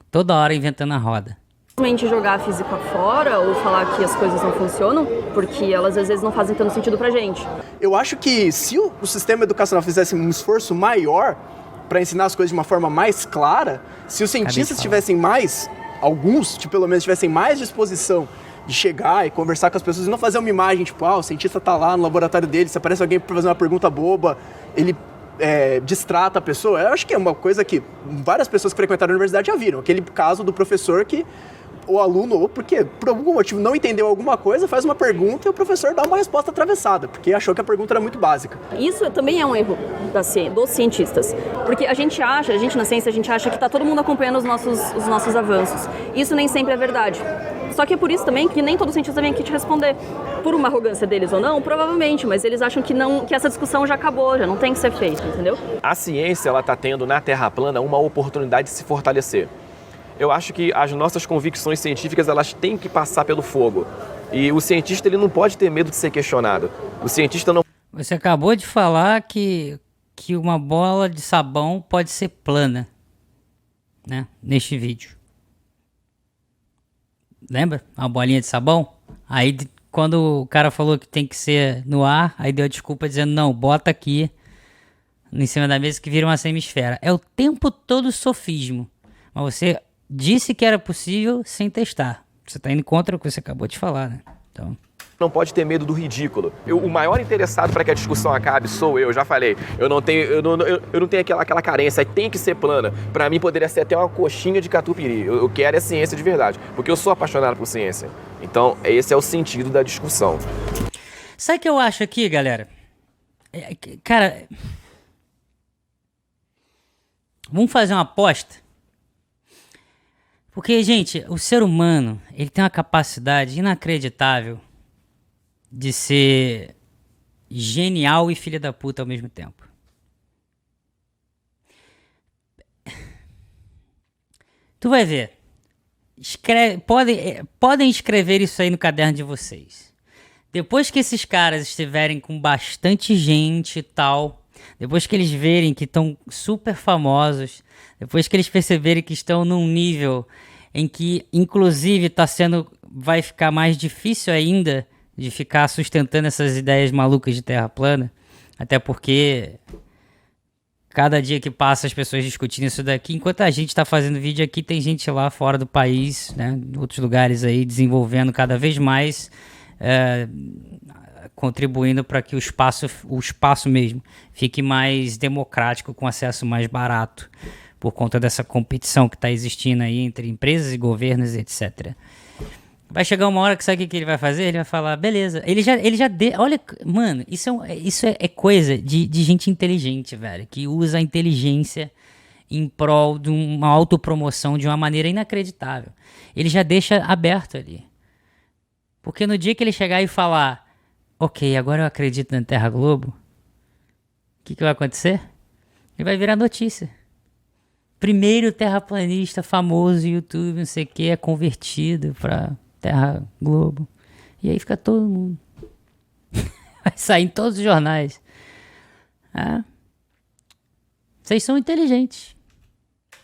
Toda hora inventando a roda. Simplesmente jogar a física fora ou falar que as coisas não funcionam, porque elas às vezes não fazem tanto sentido pra gente. Eu acho que se o sistema educacional fizesse um esforço maior para ensinar as coisas de uma forma mais clara, se os cientistas tivessem mais, alguns, pelo menos tivessem mais disposição de chegar e conversar com as pessoas e não fazer uma imagem, tipo, o cientista tá lá no laboratório dele, se aparece alguém para fazer uma pergunta boba, ele distrata a pessoa. Eu acho que é uma coisa que várias pessoas que frequentaram a universidade já viram. Aquele caso do professor que o aluno, ou porque por algum motivo não entendeu alguma coisa, faz uma pergunta e o professor dá uma resposta atravessada, porque achou que a pergunta era muito básica. Isso também é um erro dos cientistas, porque a gente na ciência, a gente acha que está todo mundo acompanhando os nossos avanços. Isso nem sempre é verdade. Só que é por isso também que nem todo cientista vem aqui te responder. Por uma arrogância deles ou não, provavelmente, mas eles acham que essa discussão já acabou, já não tem que ser feita, entendeu? A ciência, ela está tendo na Terra plana uma oportunidade de se fortalecer. Eu acho que as nossas convicções científicas, elas têm que passar pelo fogo. E o cientista, ele não pode ter medo de ser questionado. O cientista não... Você acabou de falar que uma bola de sabão pode ser plana, né? Neste vídeo. Lembra? Uma bolinha de sabão? Aí, quando o cara falou que tem que ser no ar, aí deu a desculpa dizendo, não, bota aqui em cima da mesa que vira uma semisfera. É o tempo todo sofismo. Mas você disse que era possível sem testar. Você está indo contra o que você acabou de falar, né? Então... Não pode ter medo do ridículo. O maior interessado para que a discussão acabe sou eu, já falei. Eu não tenho aquela carência, tem que ser plana. Para mim poderia ser até uma coxinha de catupiry. Eu quero ciência de verdade, porque eu sou apaixonado por ciência. Então esse é o sentido da discussão. Sabe o que eu acho aqui, galera? Cara, vamos fazer uma aposta? Porque, gente, o ser humano, ele tem uma capacidade inacreditável de ser genial e filha da puta ao mesmo tempo. Tu vai ver. Podem escrever isso aí no caderno de vocês. Depois que esses caras estiverem com bastante gente e tal, depois que eles verem que estão super famosos, depois que eles perceberem que estão num nível em que, inclusive, vai ficar mais difícil ainda de ficar sustentando essas ideias malucas de terra plana, até porque cada dia que passa as pessoas discutindo isso daqui, enquanto a gente está fazendo vídeo aqui, tem gente lá fora do país, né, em outros lugares aí, desenvolvendo cada vez mais, contribuindo para que o espaço mesmo fique mais democrático, com acesso mais barato, por conta dessa competição que está existindo aí entre empresas e governos, etc. Vai chegar uma hora que sabe o que ele vai fazer? Ele vai falar, beleza. Ele já olha, mano, isso é coisa de gente inteligente, velho, que usa a inteligência em prol de uma autopromoção de uma maneira inacreditável. Ele já deixa aberto ali. Porque no dia que ele chegar e falar, ok, agora eu acredito na Terra Globo, o que vai acontecer? Ele vai virar notícia. Primeiro terraplanista famoso, YouTube, não sei o que, é convertido pra Terra Globo. E aí fica todo mundo. Vai sair em todos os jornais. Ah. Vocês são inteligentes.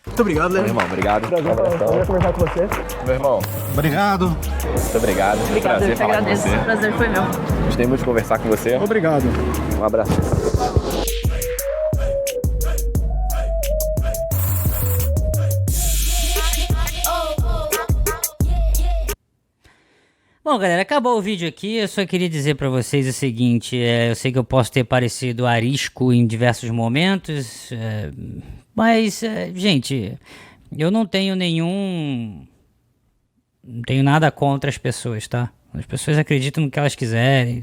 Muito obrigado, Léo. Meu irmão, obrigado. Prazer conversar com você. Meu irmão, Obrigado. muito obrigado. Obrigada, Prazer eu que falar com agradeço. você. O prazer foi meu. Gostei muito de conversar com você. Obrigado. Um abraço. Bom, galera, acabou o vídeo aqui. Eu só queria dizer pra vocês o seguinte: eu sei que eu posso ter parecido arisco em diversos momentos, mas, gente, eu não tenho não tenho nada contra as pessoas, tá? As pessoas acreditam no que elas quiserem.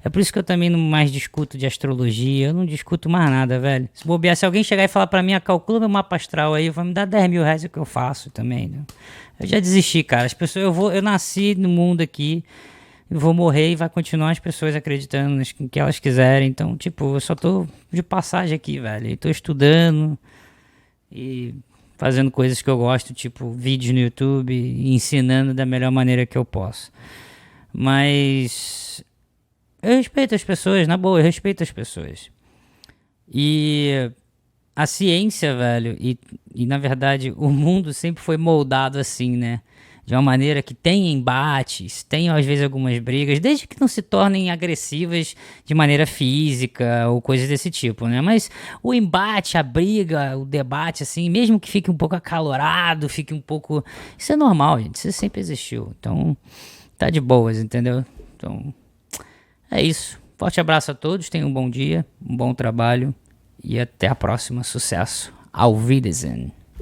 É por isso que eu também não mais discuto de astrologia. Eu não discuto mais nada, velho. Se bobear, se alguém chegar e falar pra mim, calcula meu mapa astral aí, vai me dar 10 mil reais, é o que eu faço também, né? Eu já desisti, cara. As pessoas, eu nasci no mundo aqui, eu vou morrer e vai continuar as pessoas acreditando no que elas quiserem. Então, tipo, eu só tô de passagem aqui, velho. E tô estudando e fazendo coisas que eu gosto, tipo vídeos no YouTube e ensinando da melhor maneira que eu posso. Mas eu respeito as pessoas, na boa, eu respeito as pessoas. E a ciência, velho, e na verdade o mundo sempre foi moldado assim, né? De uma maneira que tem embates, tem às vezes algumas brigas, desde que não se tornem agressivas de maneira física ou coisas desse tipo, né? Mas o embate, a briga, o debate, assim, mesmo que fique um pouco acalorado, fique um pouco... Isso é normal, gente, isso sempre existiu. Então, tá de boas, entendeu? Então, é isso. Forte abraço a todos, tenham um bom dia, um bom trabalho e até a próxima. Sucesso. Auf Wiedersehen.